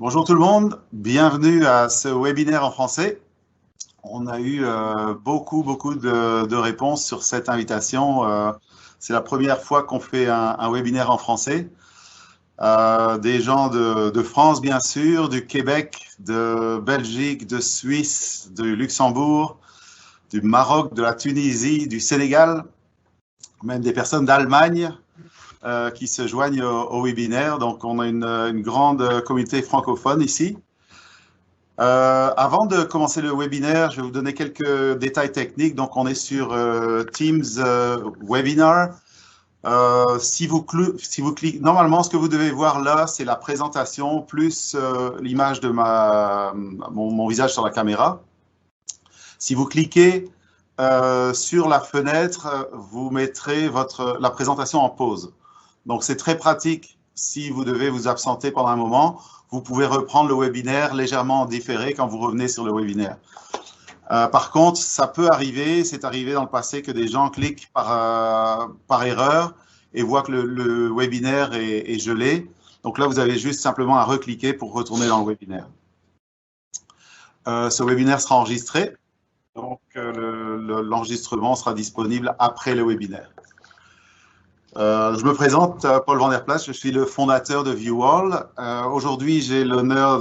Bonjour tout le monde, bienvenue à ce webinaire en français. On a eu beaucoup de réponses sur cette invitation. C'est la première fois qu'on fait un webinaire en français. Des gens de France, bien sûr, du Québec, de Belgique, de Suisse, du Luxembourg, du Maroc, de la Tunisie, du Sénégal, même des personnes d'Allemagne qui se joignent au webinaire. Donc, on a une grande communauté francophone ici. Avant de commencer le webinaire, je vais vous donner quelques détails techniques. Donc, on est sur Teams Webinar. Si vous cliquez, normalement, ce que vous devez voir là, c'est la présentation plus l'image de mon visage sur la caméra. Si vous cliquez sur la fenêtre, vous mettrez la présentation en pause. Donc, c'est très pratique si vous devez vous absenter pendant un moment. Vous pouvez reprendre le webinaire légèrement en différé quand vous revenez sur le webinaire. Par contre, ça peut arriver, c'est arrivé dans le passé que des gens cliquent par erreur et voient que le webinaire est gelé. Donc là, vous avez juste simplement à recliquer pour retourner dans le webinaire. Ce webinaire sera enregistré, donc l'enregistrement sera disponible après le webinaire. Je me présente, Paul Van Der Plas, je suis le fondateur de ViewAll. Aujourd'hui, j'ai l'honneur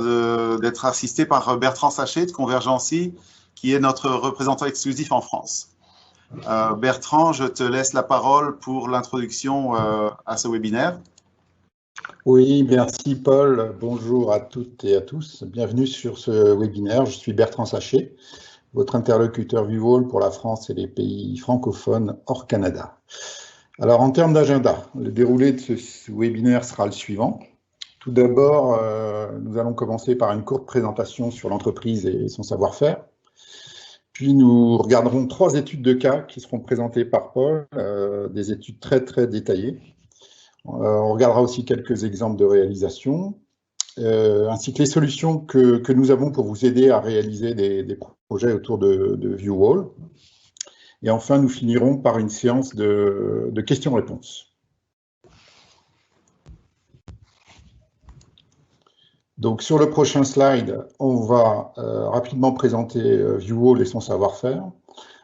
d'être assisté par Bertrand Sachet de Convergency, qui est notre représentant exclusif en France. Bertrand, je te laisse la parole pour l'introduction à ce webinaire. Oui, merci Paul. Bonjour à toutes et à tous. Bienvenue sur ce webinaire. Je suis Bertrand Sachet, votre interlocuteur ViewAll pour la France et les pays francophones hors Canada. Alors, en termes d'agenda, le déroulé de ce webinaire sera le suivant. Tout d'abord, nous allons commencer par une courte présentation sur l'entreprise et son savoir-faire. Puis, nous regarderons 3 études de cas qui seront présentées par Paul, des études très détaillées. On regardera aussi quelques exemples de réalisation, ainsi que les solutions que nous avons pour vous aider à réaliser des projets autour de ViewAll. Et enfin, nous finirons par une séance de questions-réponses. Donc, sur le prochain slide, on va rapidement présenter ViewAll et son savoir-faire.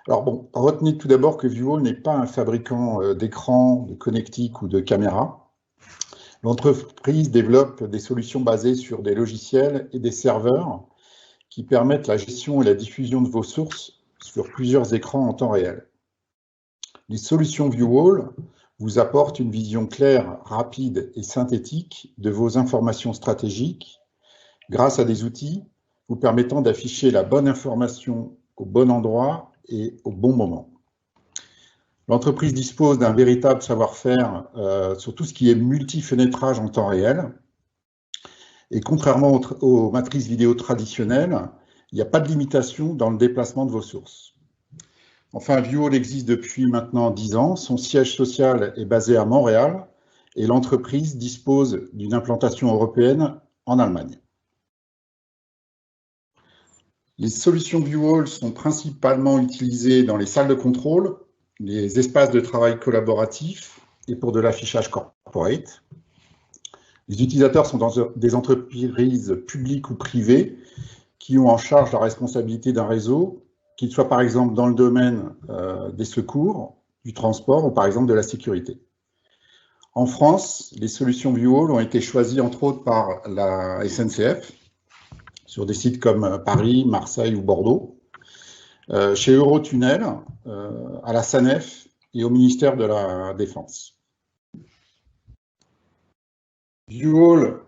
Alors bon, retenez tout d'abord que ViewAll n'est pas un fabricant d'écrans, de connectiques ou de caméras. L'entreprise développe des solutions basées sur des logiciels et des serveurs qui permettent la gestion et la diffusion de vos sources sur plusieurs écrans en temps réel. Les solutions ViewAll vous apportent une vision claire, rapide et synthétique de vos informations stratégiques grâce à des outils vous permettant d'afficher la bonne information au bon endroit et au bon moment. L'entreprise dispose d'un véritable savoir-faire sur tout ce qui est multi-fenêtrage en temps réel. Et contrairement aux matrices vidéo traditionnelles, il n'y a pas de limitation dans le déplacement de vos sources. Enfin, ViewAll existe depuis maintenant 10 ans. Son siège social est basé à Montréal et l'entreprise dispose d'une implantation européenne en Allemagne. Les solutions ViewAll sont principalement utilisées dans les salles de contrôle, les espaces de travail collaboratifs et pour de l'affichage corporate. Les utilisateurs sont dans des entreprises publiques ou privées qui ont en charge la responsabilité d'un réseau, qu'il soit par exemple dans le domaine des secours, du transport ou par exemple de la sécurité. En France, les solutions ViewAll ont été choisies entre autres par la SNCF, sur des sites comme Paris, Marseille ou Bordeaux, chez Eurotunnel, à la SANEF et au ministère de la Défense. ViewAll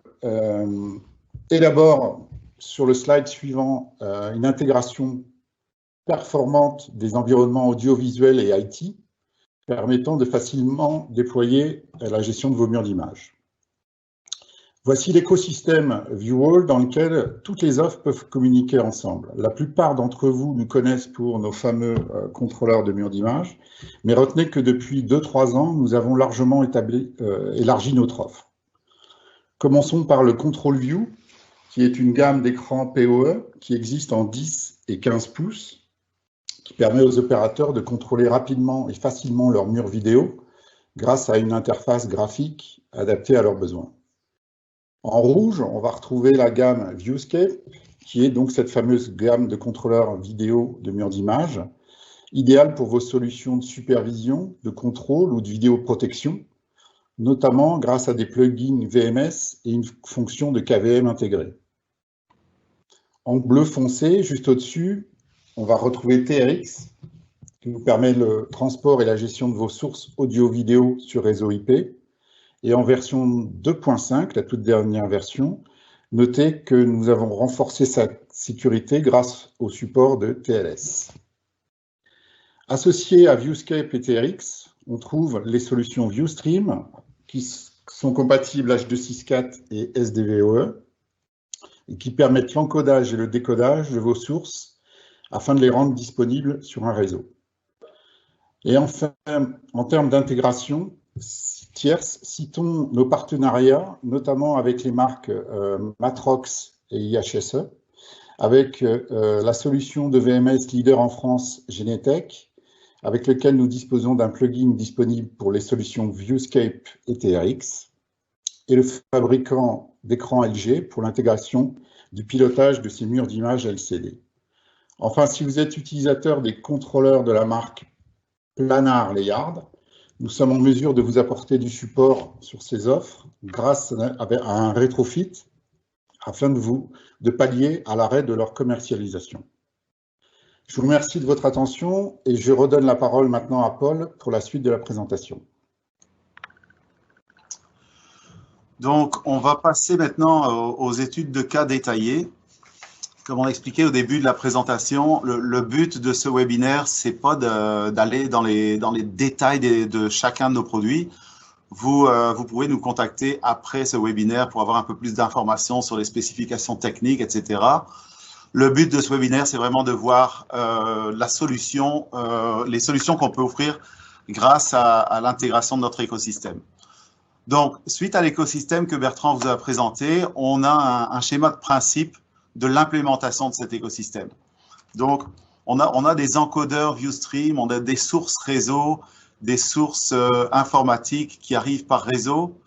élabore sur le slide suivant une intégration performante des environnements audiovisuels et IT, permettant de facilement déployer la gestion de vos murs d'images. Voici l'écosystème ViewAll dans lequel toutes les offres peuvent communiquer ensemble. La plupart d'entre vous nous connaissent pour nos fameux contrôleurs de murs d'images, mais retenez que depuis 2-3 ans, nous avons largement élargi notre offre. Commençons par le Control View, qui est une gamme d'écrans PoE qui existe en 10 et 15 pouces, qui permet aux opérateurs de contrôler rapidement et facilement leurs murs vidéo grâce à une interface graphique adaptée à leurs besoins. En rouge, on va retrouver la gamme Viewscape, qui est donc cette fameuse gamme de contrôleurs vidéo de mur d'image, idéale pour vos solutions de supervision, de contrôle ou de vidéoprotection, notamment grâce à des plugins VMS et une fonction de KVM intégrée. En bleu foncé, juste au-dessus, on va retrouver TRX, qui nous permet le transport et la gestion de vos sources audio-vidéo sur réseau IP. Et en version 2.5, la toute dernière version, notez que nous avons renforcé sa sécurité grâce au support de TLS. Associés à Viewscape et TRX, on trouve les solutions ViewStream, qui sont compatibles H.264 et SDVoE, et qui permettent l'encodage et le décodage de vos sources afin de les rendre disponibles sur un réseau. Et enfin, en termes d'intégration tierce, citons nos partenariats, notamment avec les marques Matrox et IHSE, avec la solution de VMS leader en France, Genetec, avec lequel nous disposons d'un plugin disponible pour les solutions Viewscape et TRX, et le fabricant d'écran LG pour l'intégration du pilotage de ces murs d'image LCD. Enfin, si vous êtes utilisateur des contrôleurs de la marque Planar Layard, nous sommes en mesure de vous apporter du support sur ces offres grâce à un rétrofit afin de pallier à l'arrêt de leur commercialisation. Je vous remercie de votre attention et je redonne la parole maintenant à Paul pour la suite de la présentation. Donc, on va passer maintenant aux études de cas détaillées. Comme on a expliqué au début de la présentation, le but de ce webinaire, c'est pas d'aller dans les détails de chacun de nos produits. Vous pouvez nous contacter après ce webinaire pour avoir un peu plus d'informations sur les spécifications techniques, etc. Le but de ce webinaire, c'est vraiment de voir les solutions qu'on peut offrir grâce à l'intégration de notre écosystème. Donc, suite à l'écosystème que Bertrand vous a présenté, on a un schéma de principe de l'implémentation de cet écosystème. Donc, on a des encodeurs ViewStream, on a des sources réseau, des sources informatiques qui arrivent par réseau.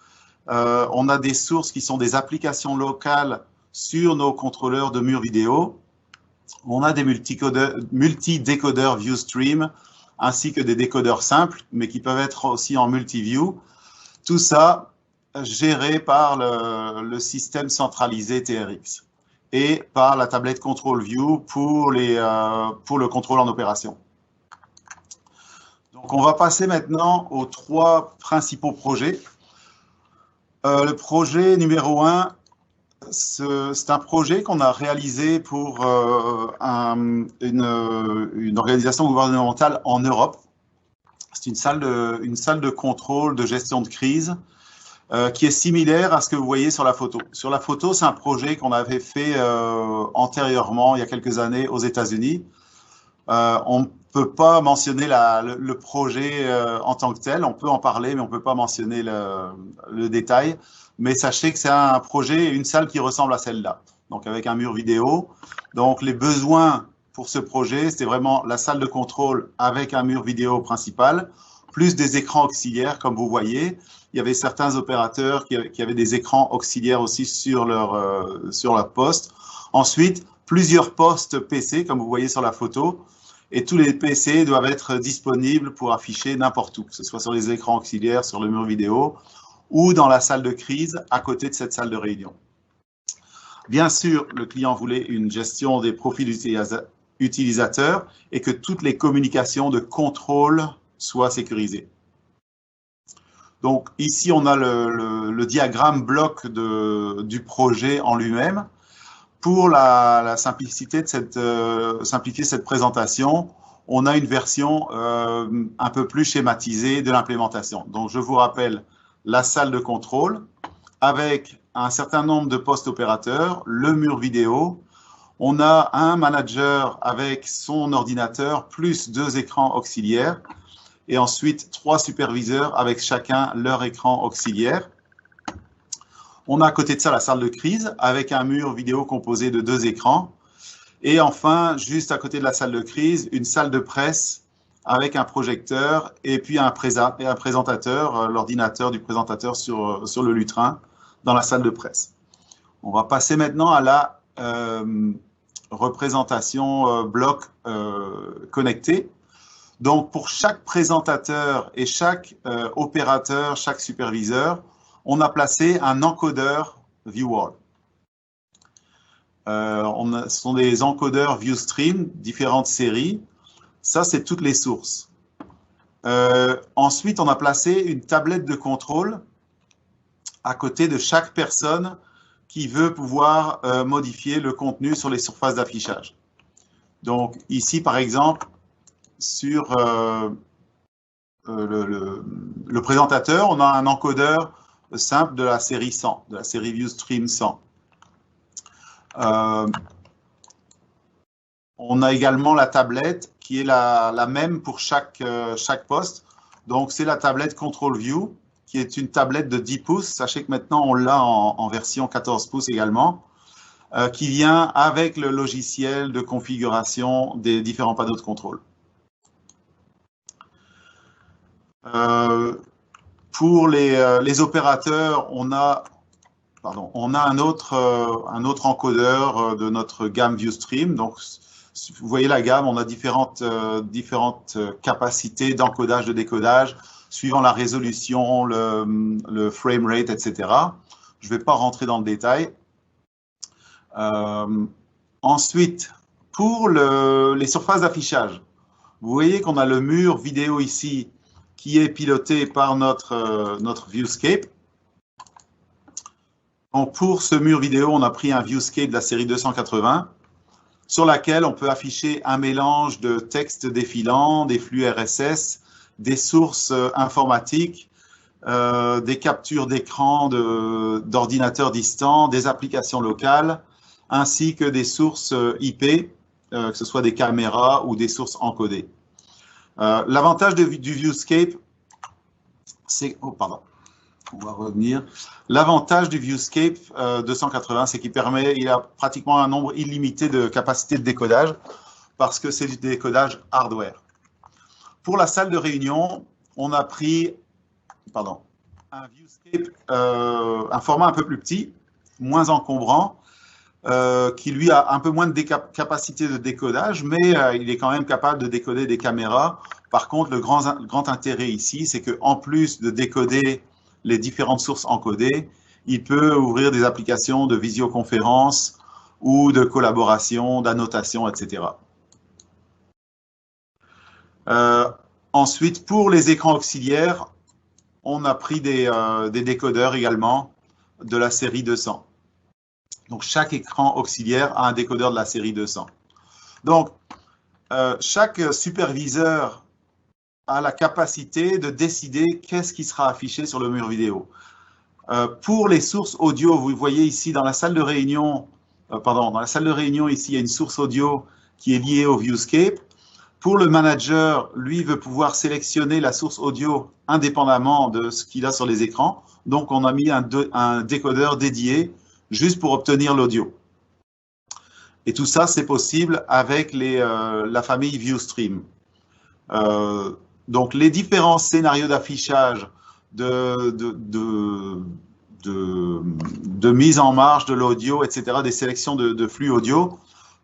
On a des sources qui sont des applications locales sur nos contrôleurs de murs vidéo. On a des multi-décodeurs ViewStream, ainsi que des décodeurs simples, mais qui peuvent être aussi en multi-view. Tout ça géré par le système centralisé TRX et par la tablette Control View pour le contrôle en opération. Donc, on va passer maintenant aux 3 principaux projets. Le projet numéro 1, c'est un projet qu'on a réalisé pour une organisation gouvernementale en Europe. C'est une salle de contrôle de gestion de crise qui est similaire à ce que vous voyez sur la photo. Sur la photo, c'est un projet qu'on avait fait antérieurement, il y a quelques années, aux États-Unis. On ne peut pas mentionner le projet en tant que tel. On peut en parler, mais on ne peut pas mentionner le détail. Mais sachez que c'est un projet, une salle qui ressemble à celle-là, donc avec un mur vidéo. Donc, les besoins pour ce projet, c'était vraiment la salle de contrôle avec un mur vidéo principal, plus des écrans auxiliaires, comme vous voyez. Il y avait certains opérateurs qui avaient des écrans auxiliaires aussi sur leur poste. Ensuite, plusieurs postes PC, comme vous voyez sur la photo. Et tous les PC doivent être disponibles pour afficher n'importe où, que ce soit sur les écrans auxiliaires, sur le mur vidéo, ou dans la salle de crise, à côté de cette salle de réunion. Bien sûr, le client voulait une gestion des profils utilisateurs et que toutes les communications de contrôle soient sécurisées. Donc ici, on a le diagramme bloc du projet en lui-même. Pour la simplicité de simplifier cette présentation, on a une version un peu plus schématisée de l'implémentation. Donc je vous rappelle la salle de contrôle avec un certain nombre de postes opérateurs, le mur vidéo. On a un manager avec son ordinateur plus 2 écrans auxiliaires et ensuite 3 superviseurs avec chacun leur écran auxiliaire. On a à côté de ça la salle de crise avec un mur vidéo composé de 2 écrans. Et enfin, juste à côté de la salle de crise, une salle de presse avec un projecteur et puis un présentateur, l'ordinateur du présentateur sur le lutrin dans la salle de presse. On va passer maintenant à la représentation bloc connecté. Donc, pour chaque présentateur et chaque opérateur, chaque superviseur, on a placé un encodeur ViewWall. Ce sont des encodeurs ViewStream, différentes séries. Ça, c'est toutes les sources. Ensuite, on a placé une tablette de contrôle à côté de chaque personne qui veut pouvoir modifier le contenu sur les surfaces d'affichage. Donc, ici, par exemple, sur le présentateur, on a un encodeur simple de la série 100, de la série ViewStream 100. On a également la tablette qui est la même pour chaque poste. Donc, c'est la tablette Control View, qui est une tablette de 10 pouces. Sachez que maintenant, on l'a en version 14 pouces également, qui vient avec le logiciel de configuration des différents panneaux de contrôle. Pour les opérateurs, on a un autre encodeur de notre gamme ViewStream. Donc, vous voyez la gamme, on a différentes capacités d'encodage, de décodage, suivant la résolution, le frame rate, etc. Je ne vais pas rentrer dans le détail. Ensuite, pour les surfaces d'affichage, vous voyez qu'on a le mur vidéo ici qui est piloté par notre Viewscape. Donc, pour ce mur vidéo, on a pris un Viewscape de la série 280 sur laquelle on peut afficher un mélange de textes défilants, des flux RSS, des sources informatiques, des captures d'écran d'ordinateurs distants, des applications locales, ainsi que des sources IP, que ce soit des caméras ou des sources encodées. L'avantage du Viewscape, c'est... Oh, pardon. On va revenir. L'avantage du Viewscape 280, c'est qu'il a pratiquement un nombre illimité de capacités de décodage parce que c'est du décodage hardware. Pour la salle de réunion, on a pris un Viewscape, un format un peu plus petit, moins encombrant, qui lui a un peu moins de capacité de décodage, mais il est quand même capable de décoder des caméras. Par contre, le grand intérêt ici, c'est qu'en plus de décoder les différentes sources encodées, il peut ouvrir des applications de visioconférence ou de collaboration, d'annotation, etc. Ensuite, pour les écrans auxiliaires, on a pris des décodeurs également de la série 200. Donc, chaque écran auxiliaire a un décodeur de la série 200. Donc, chaque superviseur a la capacité de décider qu'est-ce qui sera affiché sur le mur vidéo. Pour les sources audio, vous voyez ici dans la salle de réunion, ici, il y a une source audio qui est liée au Viewscape. Pour le manager, lui veut pouvoir sélectionner la source audio indépendamment de ce qu'il a sur les écrans. Donc, on a mis un décodeur dédié juste pour obtenir l'audio. Et tout ça, c'est possible avec la famille ViewStream. Donc, les différents scénarios d'affichage, de mise en marche de l'audio, etc., des sélections de flux audio,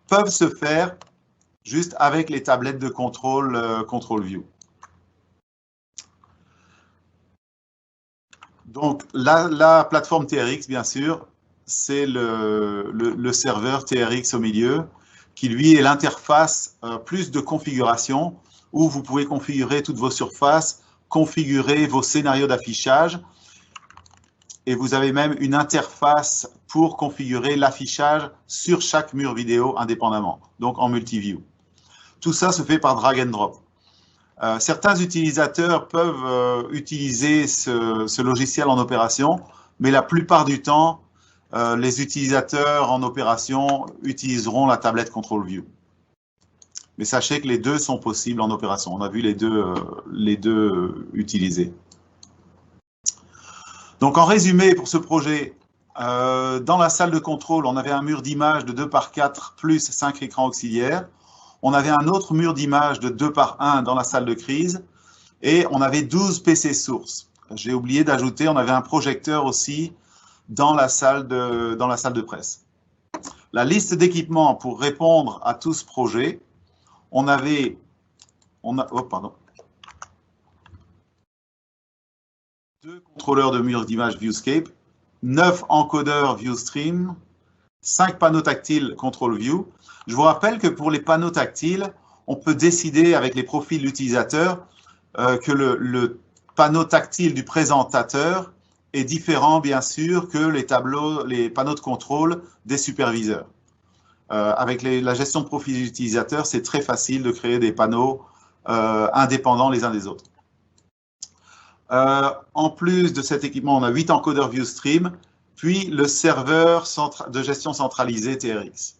peuvent se faire juste avec les tablettes de contrôle Control View. Donc, la plateforme TRX, bien sûr, c'est le serveur TRX au milieu, qui lui est l'interface plus de configuration, où vous pouvez configurer toutes vos surfaces, configurer vos scénarios d'affichage, et vous avez même une interface pour configurer l'affichage sur chaque mur vidéo indépendamment, donc en multiview. Tout ça se fait par drag and drop. Certains utilisateurs peuvent utiliser ce logiciel en opération, mais la plupart du temps, les utilisateurs en opération utiliseront la tablette Control View. Mais sachez que les deux sont possibles en opération. On a vu les deux utilisés. Donc, en résumé, pour ce projet, dans la salle de contrôle, on avait un mur d'image de 2 par 4 plus 5 écrans auxiliaires. On avait un autre mur d'image de 2 par 1 dans la salle de crise. Et on avait 12 PC sources. J'ai oublié d'ajouter, on avait un projecteur aussi dans la salle de presse. La liste d'équipements pour répondre à tout ce projet, on a deux contrôleurs de mur d'image Viewscape, 9 encodeurs ViewStream, 5 panneaux tactiles Control View. Je vous rappelle que pour les panneaux tactiles, on peut décider avec les profils d'utilisateurs que le panneau tactile du présentateur est différent, bien sûr, que les panneaux de contrôle des superviseurs. Avec la gestion de profil d'utilisateur, c'est très facile de créer des panneaux indépendants les uns des autres. En plus de cet équipement, on a 8 encodeurs ViewStream, puis le serveur de gestion centralisé TRX.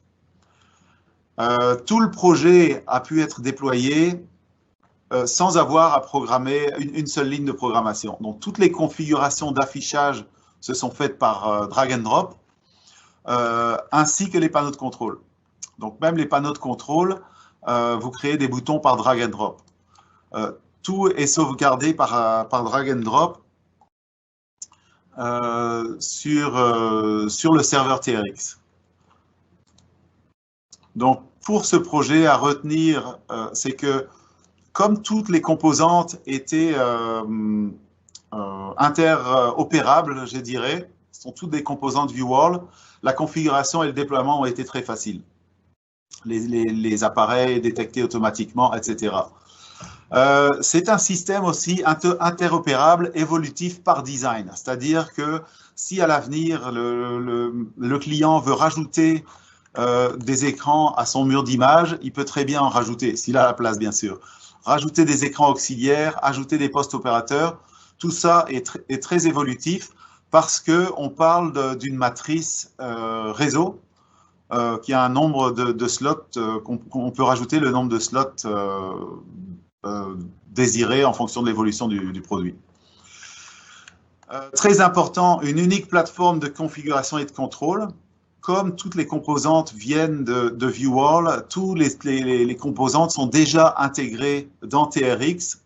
Tout le projet a pu être déployé sans avoir à programmer une seule ligne de programmation. Donc, toutes les configurations d'affichage se sont faites par drag and drop, ainsi que les panneaux de contrôle. Donc, même les panneaux de contrôle, vous créez des boutons par drag and drop. Tout est sauvegardé par drag and drop sur le serveur TRX. Donc, pour ce projet, à retenir, c'est que comme toutes les composantes étaient interopérables, je dirais, ce sont toutes des composantes ViewWall, la configuration et le déploiement ont été très faciles. Les appareils détectés automatiquement, etc. C'est un système aussi interopérable, évolutif par design. C'est-à-dire que si à l'avenir, le client veut rajouter des écrans à son mur d'image, il peut très bien en rajouter, s'il a la place, bien sûr. Rajouter des écrans auxiliaires, ajouter des postes opérateurs, tout ça est très évolutif parce qu'on parle d'une matrice réseau qui a un nombre de slots, qu'on peut rajouter le nombre de slots désiré en fonction de l'évolution du produit. Très important, une unique plateforme de configuration et de contrôle. Comme toutes les composantes viennent de ViewWall, toutes les composantes sont déjà intégrées dans TRX.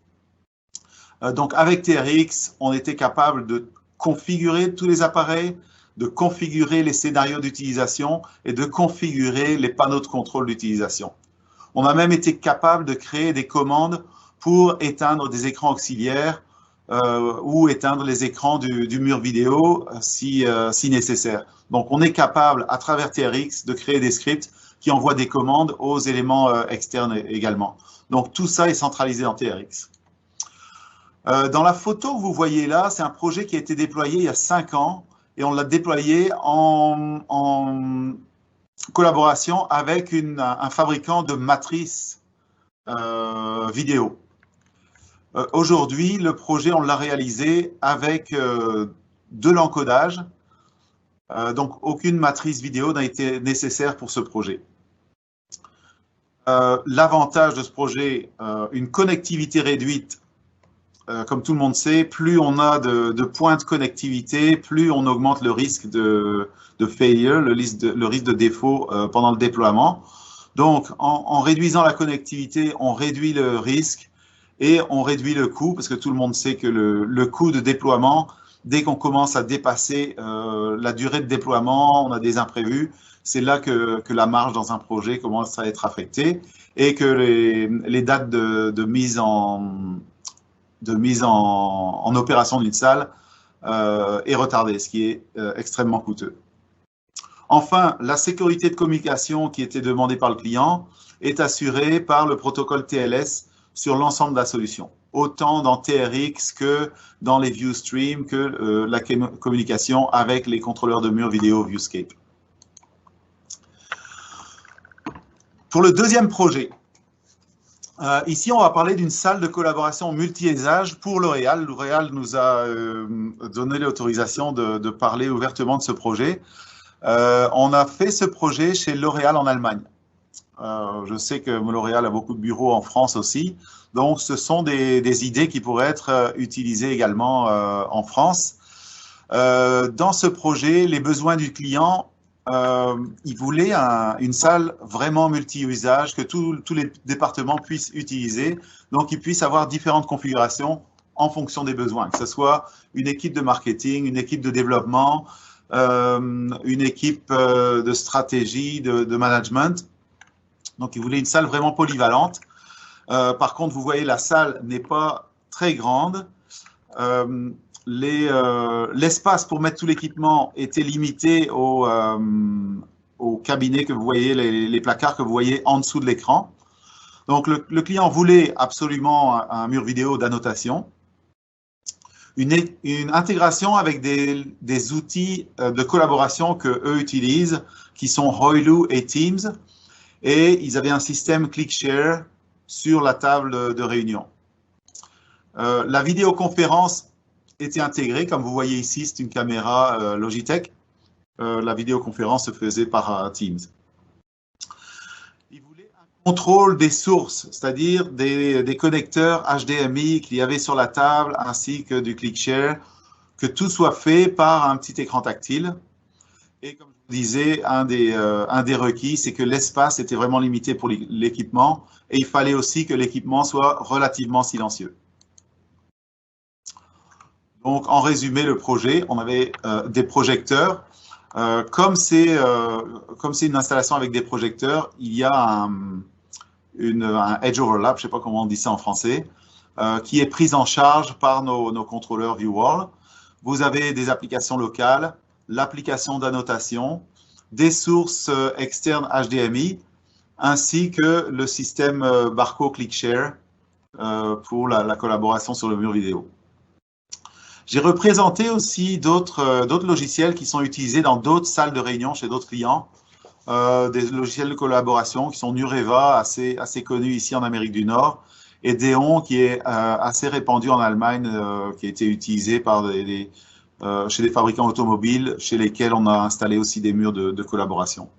Donc, avec TRX, on était capable de configurer tous les appareils, de configurer les scénarios d'utilisation et de configurer les panneaux de contrôle d'utilisation. On a même été capable de créer des commandes pour éteindre des écrans auxiliaires ou éteindre les écrans du mur vidéo si nécessaire. Donc, on est capable, à travers TRX, de créer des scripts qui envoient des commandes aux éléments externes également. Donc, tout ça est centralisé en TRX. Dans la photo que vous voyez là, c'est un projet qui a été déployé il y a 5 ans et on l'a déployé en collaboration avec un fabricant de matrices vidéo. Aujourd'hui, le projet, on l'a réalisé avec de l'encodage. Donc, aucune matrice vidéo n'a été nécessaire pour ce projet. L'avantage de ce projet, une connectivité réduite, comme tout le monde sait, plus on a de points de connectivité, plus on augmente le risque de failure, le risque de défaut pendant le déploiement. Donc, en réduisant la connectivité, on réduit le risque et on réduit le coût, parce que tout le monde sait que le coût de déploiement, dès qu'on commence à dépasser la durée de déploiement, on a des imprévus, c'est là que la marge dans un projet commence à être affectée et que les dates de mise en opération d'une salle est retardée, ce qui est extrêmement coûteux. Enfin, la sécurité de communication qui était demandée par le client est assurée par le protocole TLS sur l'ensemble de la solution, autant dans TRX que dans les ViewStream, que la communication avec les contrôleurs de mur vidéo Viewscape. Pour le deuxième projet, ici on va parler d'une salle de collaboration multi-usage pour L'Oréal. L'Oréal nous a donné l'autorisation de parler ouvertement de ce projet. On a fait ce projet chez L'Oréal en Allemagne. Je sais que L'Oréal a beaucoup de bureaux en France aussi, donc ce sont des idées qui pourraient être utilisées également en France. Dans ce projet, les besoins du client, il voulait une salle vraiment multi-usage que tous les départements puissent utiliser, donc ils puissent avoir différentes configurations en fonction des besoins, que ce soit une équipe de marketing, une équipe de développement, une équipe de stratégie, de management. Donc, ils voulaient une salle vraiment polyvalente. Par contre, vous voyez, la salle n'est pas très grande. L'espace pour mettre tout l'équipement était limité au cabinet que vous voyez, les placards que vous voyez en dessous de l'écran. Donc, le client voulait absolument un mur vidéo d'annotation, une intégration avec des outils de collaboration qu'eux utilisent, qui sont Hoilu et Teams, et ils avaient un système ClickShare sur la table de réunion. La vidéoconférence était intégrée, comme vous voyez ici, c'est une caméra Logitech. La vidéoconférence se faisait par Teams. Ils voulaient un contrôle des sources, c'est-à-dire des connecteurs HDMI qu'il y avait sur la table, ainsi que du ClickShare, que tout soit fait par un petit écran tactile. Et comme je vous disais, un des requis, c'est que l'espace était vraiment limité pour l'équipement, et il fallait aussi que l'équipement soit relativement silencieux. Donc, en résumé, le projet, on avait des projecteurs. Comme c'est une installation avec des projecteurs, il y a un edge overlap, je ne sais pas comment on dit ça en français, qui est pris en charge par nos contrôleurs ViewWall. Vous avez des applications locales, l'application d'annotation, des sources externes HDMI, ainsi que le système Barco ClickShare pour la collaboration sur le mur vidéo. J'ai représenté aussi d'autres logiciels qui sont utilisés dans d'autres salles de réunion chez d'autres clients, des logiciels de collaboration qui sont Nureva, assez connus ici en Amérique du Nord, et Deon, qui est assez répandu en Allemagne, qui a été utilisé par chez des fabricants automobiles, chez lesquels on a installé aussi des murs de collaboration.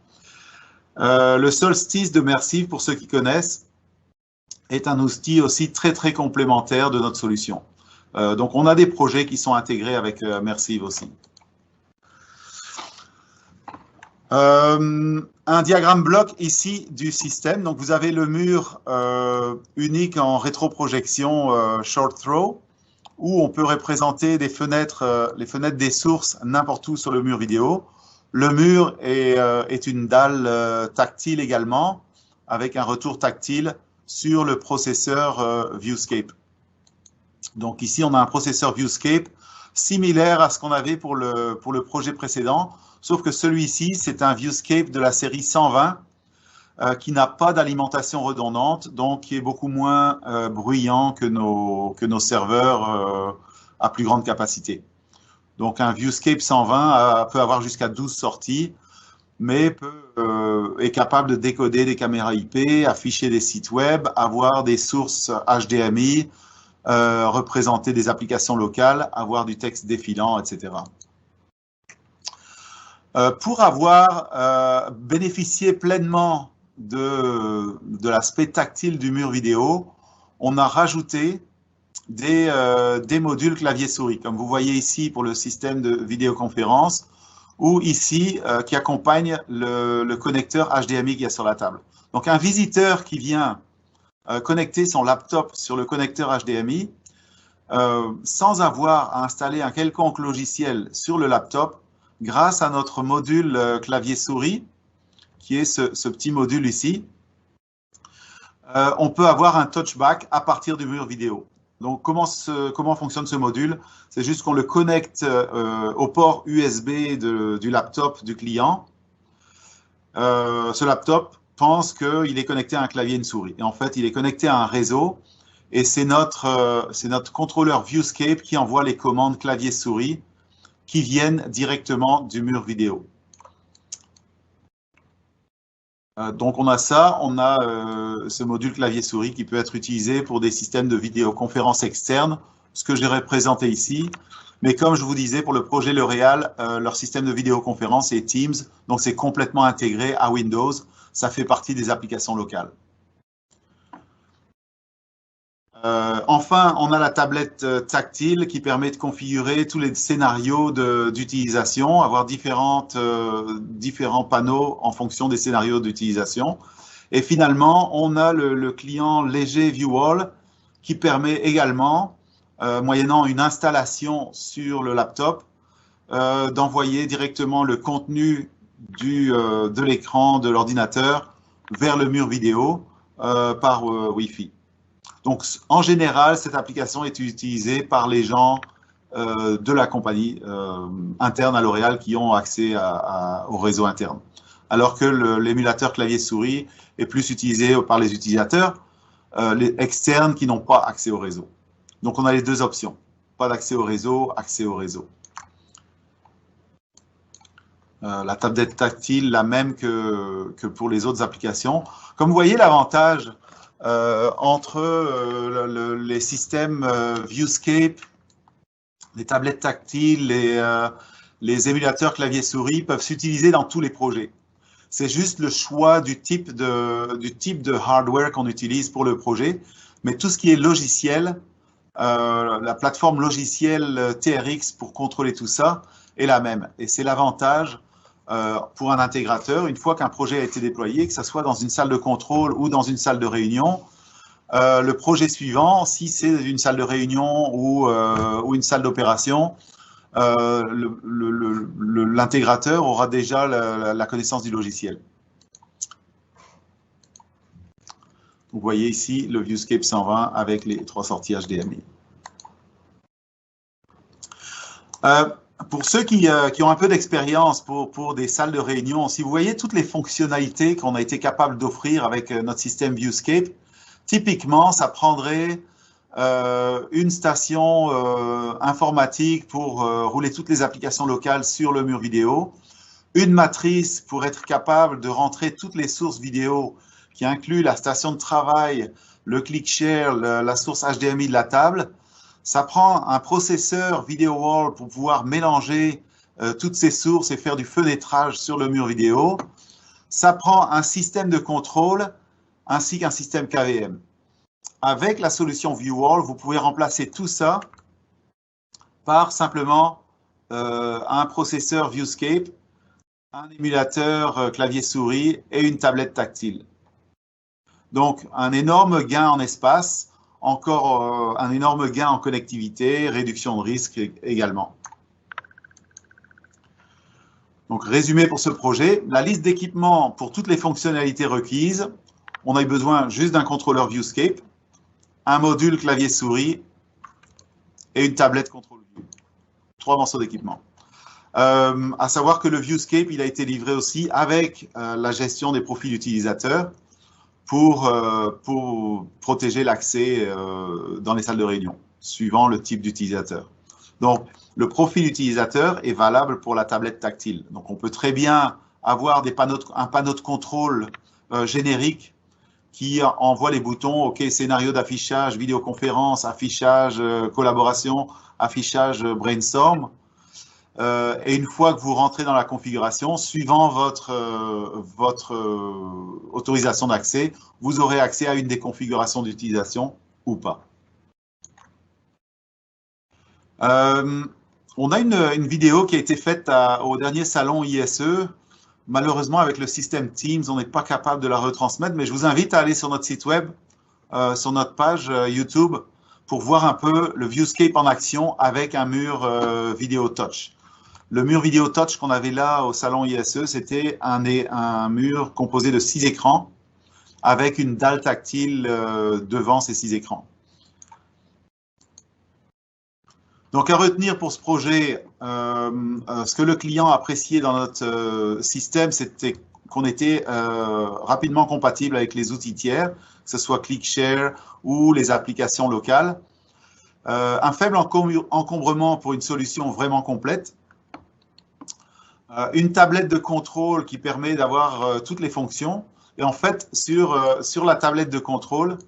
Le Solstice de Mersive, pour ceux qui connaissent, est un outil aussi très très complémentaire de notre solution. Donc, on a des projets qui sont intégrés avec Mersive aussi. Un diagramme bloc ici du système. Donc, vous avez le mur unique en rétroprojection short throw, où on peut représenter des fenêtres, les fenêtres des sources n'importe où sur le mur vidéo. Le mur est une dalle tactile également, avec un retour tactile sur le processeur Viewscape. Donc ici, on a un processeur Viewscape similaire à ce qu'on avait pour le projet précédent, sauf que celui-ci, c'est un Viewscape de la série 120 qui n'a pas d'alimentation redondante, donc qui est beaucoup moins bruyant que nos serveurs à plus grande capacité. Donc un Viewscape 120 peut avoir jusqu'à 12 sorties, mais est capable de décoder des caméras IP, afficher des sites web, avoir des sources HDMI, représenter des applications locales, avoir du texte défilant, etc. Pour avoir bénéficié pleinement de l'aspect tactile du mur vidéo, on a rajouté des modules clavier-souris, comme vous voyez ici pour le système de vidéoconférence, ou ici qui accompagne le connecteur HDMI qu'il y a sur la table. Donc un visiteur qui vient connecter son laptop sur le connecteur HDMI sans avoir à installer un quelconque logiciel sur le laptop, grâce à notre module clavier-souris, qui est ce petit module ici, on peut avoir un touchback à partir du mur vidéo. Donc, comment fonctionne ce module? C'est juste qu'on le connecte au port USB du laptop du client. Ce laptop pense qu'il est connecté à un clavier et une souris. Et en fait, il est connecté à un réseau et c'est notre contrôleur Viewscape qui envoie les commandes clavier-souris qui viennent directement du mur vidéo. Donc, on a ce module clavier-souris qui peut être utilisé pour des systèmes de vidéoconférence externes, ce que j'ai représenté ici. Mais comme je vous disais, pour le projet L'Oréal, leur système de vidéoconférence est Teams, donc c'est complètement intégré à Windows. Ça fait partie des applications locales. Enfin, on a la tablette tactile qui permet de configurer tous les scénarios d'utilisation, avoir différents panneaux en fonction des scénarios d'utilisation. Et finalement, on a le client léger ViewWall qui permet également, moyennant une installation sur le laptop, d'envoyer directement le contenu de l'écran de l'ordinateur vers le mur vidéo par Wi-Fi. Donc, en général, cette application est utilisée par les gens de la compagnie interne à L'Oréal qui ont accès au réseau interne. Alors que l'émulateur clavier-souris est plus utilisé par les utilisateurs les externes qui n'ont pas accès au réseau. Donc, on a les deux options. Pas d'accès au réseau, accès au réseau. La tablette tactile, la même que pour les autres applications. Comme vous voyez, l'avantage entre les systèmes Viewscape, les tablettes tactiles, les émulateurs clavier-souris peuvent s'utiliser dans tous les projets. C'est juste le choix du type de hardware qu'on utilise pour le projet, mais tout ce qui est logiciel, la plateforme logicielle TRX pour contrôler tout ça est la même. Et c'est l'avantage pour un intégrateur, une fois qu'un projet a été déployé, que ce soit dans une salle de contrôle ou dans une salle de réunion, le projet suivant, si c'est une salle de réunion ou une salle d'opération, l'intégrateur aura déjà la connaissance du logiciel. Vous voyez ici le Viewscape 120 avec les 3 sorties HDMI. Pour ceux qui ont un peu d'expérience pour des salles de réunion, si vous voyez toutes les fonctionnalités qu'on a été capable d'offrir avec notre système Viewscape, typiquement, ça prendrait une station informatique pour rouler toutes les applications locales sur le mur vidéo, une matrice pour être capable de rentrer toutes les sources vidéo qui incluent la station de travail, le ClickShare, la source HDMI de la table. Ça prend un processeur Video Wall pour pouvoir mélanger toutes ces sources et faire du fenêtrage sur le mur vidéo. Ça prend un système de contrôle ainsi qu'un système KVM. Avec la solution ViewWall, vous pouvez remplacer tout ça par simplement un processeur Viewscape, un émulateur clavier-souris et une tablette tactile. Donc, un énorme gain en espace, encore un énorme gain en connectivité, réduction de risque également. Donc, résumé pour ce projet, la liste d'équipements pour toutes les fonctionnalités requises. On a eu besoin juste d'un contrôleur Viewscape, un module clavier-souris et une tablette contrôle view. 3 morceaux d'équipement. À savoir que le Viewscape, il a été livré aussi avec la gestion des profils utilisateurs pour protéger l'accès dans les salles de réunion, suivant le type d'utilisateur. Donc, le profil utilisateur est valable pour la tablette tactile. Donc, on peut très bien avoir un panneau de contrôle générique qui envoie les boutons, OK, scénario d'affichage, vidéoconférence, affichage, collaboration, affichage, brainstorm. Et une fois que vous rentrez dans la configuration, suivant votre autorisation d'accès, vous aurez accès à une des configurations d'utilisation ou pas. On a une vidéo qui a été faite au dernier salon ISE. Malheureusement, avec le système Teams, on n'est pas capable de la retransmettre, mais je vous invite à aller sur notre site web, sur notre page YouTube, pour voir un peu le Viewscape en action avec un mur vidéo touch. Le mur vidéo touch qu'on avait là au salon ISE, c'était un mur composé de 6 écrans avec une dalle tactile devant ces 6 écrans. Donc, à retenir pour ce projet, ce que le client appréciait dans notre système, c'était qu'on était rapidement compatible avec les outils tiers, que ce soit ClickShare ou les applications locales. Un faible encombrement pour une solution vraiment complète. Une tablette de contrôle qui permet d'avoir toutes les fonctions. Et en fait, sur la tablette de contrôle,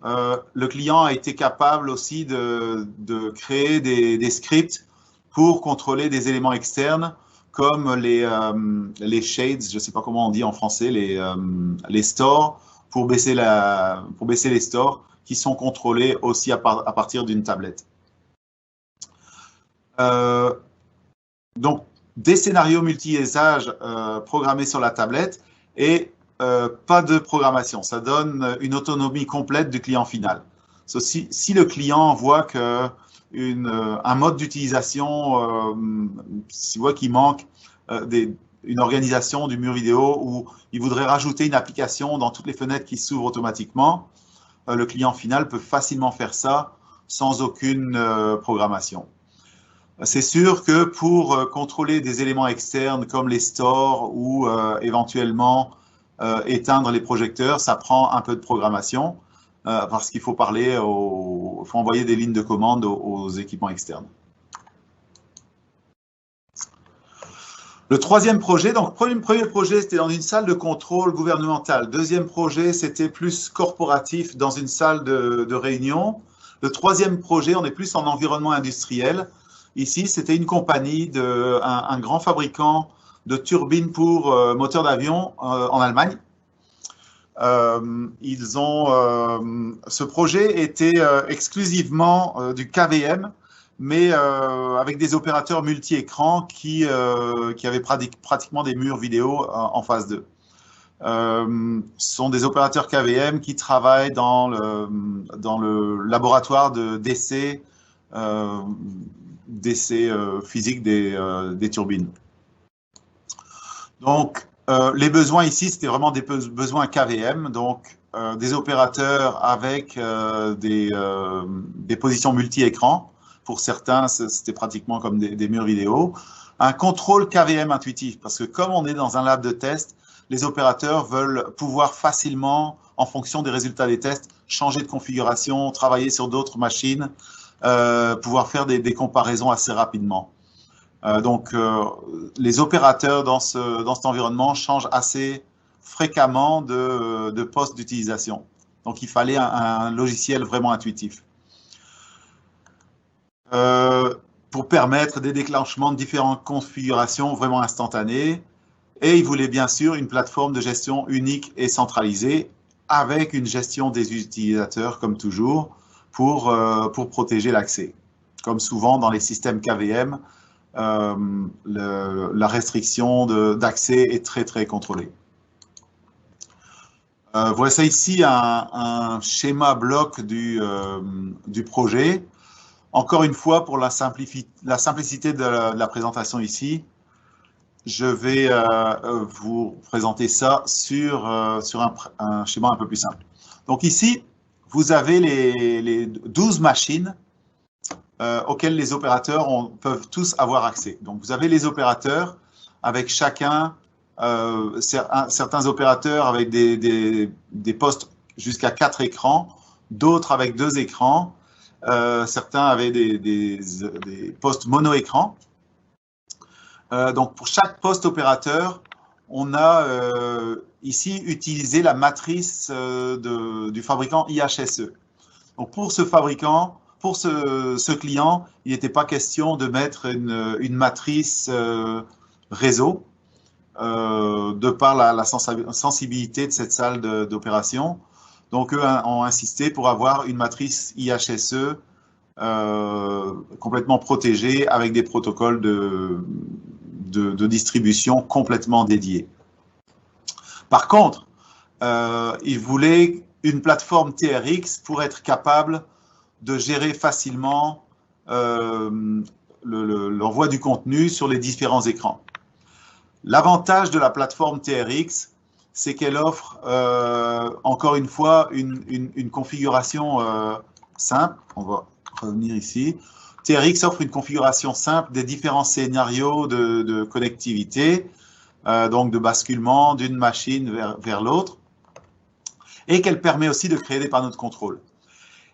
le client a été capable aussi de créer des scripts pour contrôler des éléments externes comme les shades, je ne sais pas comment on dit en français, les stores, pour baisser les stores qui sont contrôlés aussi à partir d'une tablette. Donc, des scénarios multi-usage programmés sur la tablette et pas de programmation. Ça donne une autonomie complète du client final. Si le client voit que un mode d'utilisation, s'il voit qu'il manque une organisation du mur vidéo ou il voudrait rajouter une application dans toutes les fenêtres qui s'ouvrent automatiquement, le client final peut facilement faire ça sans aucune programmation. C'est sûr que pour contrôler des éléments externes comme les stores ou éventuellement éteindre les projecteurs, ça prend un peu de programmation parce qu'il faut faut envoyer des lignes de commande aux équipements externes. Le troisième projet, donc premier projet, c'était dans une salle de contrôle gouvernementale. Deuxième projet, c'était plus corporatif dans une salle de réunion. Le troisième projet, on est plus en environnement industriel. Ici, c'était une compagnie, un grand fabricant de turbines pour moteurs d'avion en Allemagne. Ce projet était exclusivement du KVM, mais avec des opérateurs multi-écrans qui avaient pratiquement des murs vidéo en phase 2. Ce sont des opérateurs KVM qui travaillent dans le laboratoire d'essais physiques des turbines. Donc, les besoins ici, c'était vraiment des besoins KVM, donc des opérateurs avec des positions multi-écrans. Pour certains, c'était pratiquement comme des murs vidéo. Un contrôle KVM intuitif, parce que comme on est dans un lab de test, les opérateurs veulent pouvoir facilement, en fonction des résultats des tests, changer de configuration, travailler sur d'autres machines, pouvoir faire des comparaisons assez rapidement. Donc, les opérateurs dans cet environnement changent assez fréquemment de poste d'utilisation. Donc, il fallait un logiciel vraiment intuitif. Pour permettre des déclenchements de différentes configurations vraiment instantanées. Et il voulait bien sûr une plateforme de gestion unique et centralisée avec une gestion des utilisateurs, comme toujours, pour protéger l'accès. Comme souvent dans les systèmes KVM, la restriction d'accès est très, très contrôlée. Voici ici un schéma bloc du projet. Encore une fois, pour la simplicité de la présentation ici, je vais vous présenter ça sur un schéma un peu plus simple. Donc ici, vous avez les 12 machines auxquelles les opérateurs peuvent tous avoir accès. Donc vous avez les opérateurs avec chacun, certains opérateurs avec des postes jusqu'à 4 écrans, d'autres avec 2 écrans, certains avaient des postes mono-écran. Donc, pour chaque poste opérateur, on a ici utilisé la matrice du fabricant IHSE. Donc, pour ce fabricant, pour ce client, il n'était pas question de mettre une matrice réseau de par la sensibilité de cette salle d'opération. Donc, eux ont insisté pour avoir une matrice IHSE complètement protégée avec des protocoles de distribution complètement dédiés. Par contre, ils voulaient une plateforme TRX pour être capable de gérer facilement l'envoi du contenu sur les différents écrans. L'avantage de la plateforme TRX, c'est qu'elle offre, encore une fois, une configuration simple. On va revenir ici. TRX offre une configuration simple des différents scénarios de connectivité, donc de basculement d'une machine vers l'autre, et qu'elle permet aussi de créer des panneaux de contrôle.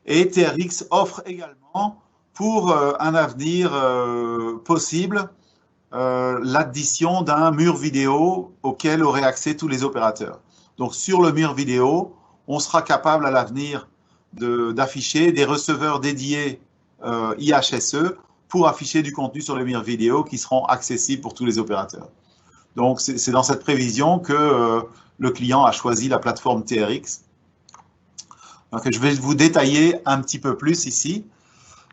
Et TRX offre également, pour un avenir possible, l'addition d'un mur vidéo auquel auraient accès tous les opérateurs. Donc, sur le mur vidéo, on sera capable à l'avenir d'afficher des receveurs dédiés IHSE pour afficher du contenu sur le mur vidéo qui seront accessibles pour tous les opérateurs. Donc, c'est dans cette prévision que le client a choisi la plateforme TRX. Donc, je vais vous détailler un petit peu plus ici.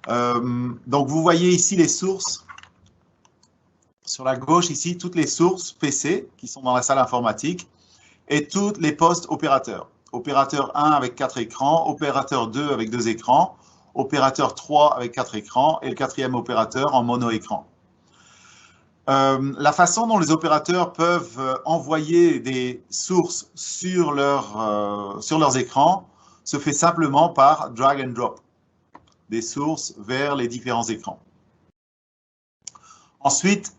Donc, vous voyez ici les sources. Sur la gauche, ici, toutes les sources PC qui sont dans la salle informatique et tous les postes opérateurs. opérateur 1 avec 4 écrans, opérateur 2 avec 2 écrans, opérateur 3 avec 4 écrans et le quatrième opérateur en mono-écran. La façon dont les opérateurs peuvent envoyer des sources sur leurs écrans se fait simplement par drag and drop, des sources vers les différents écrans. Ensuite,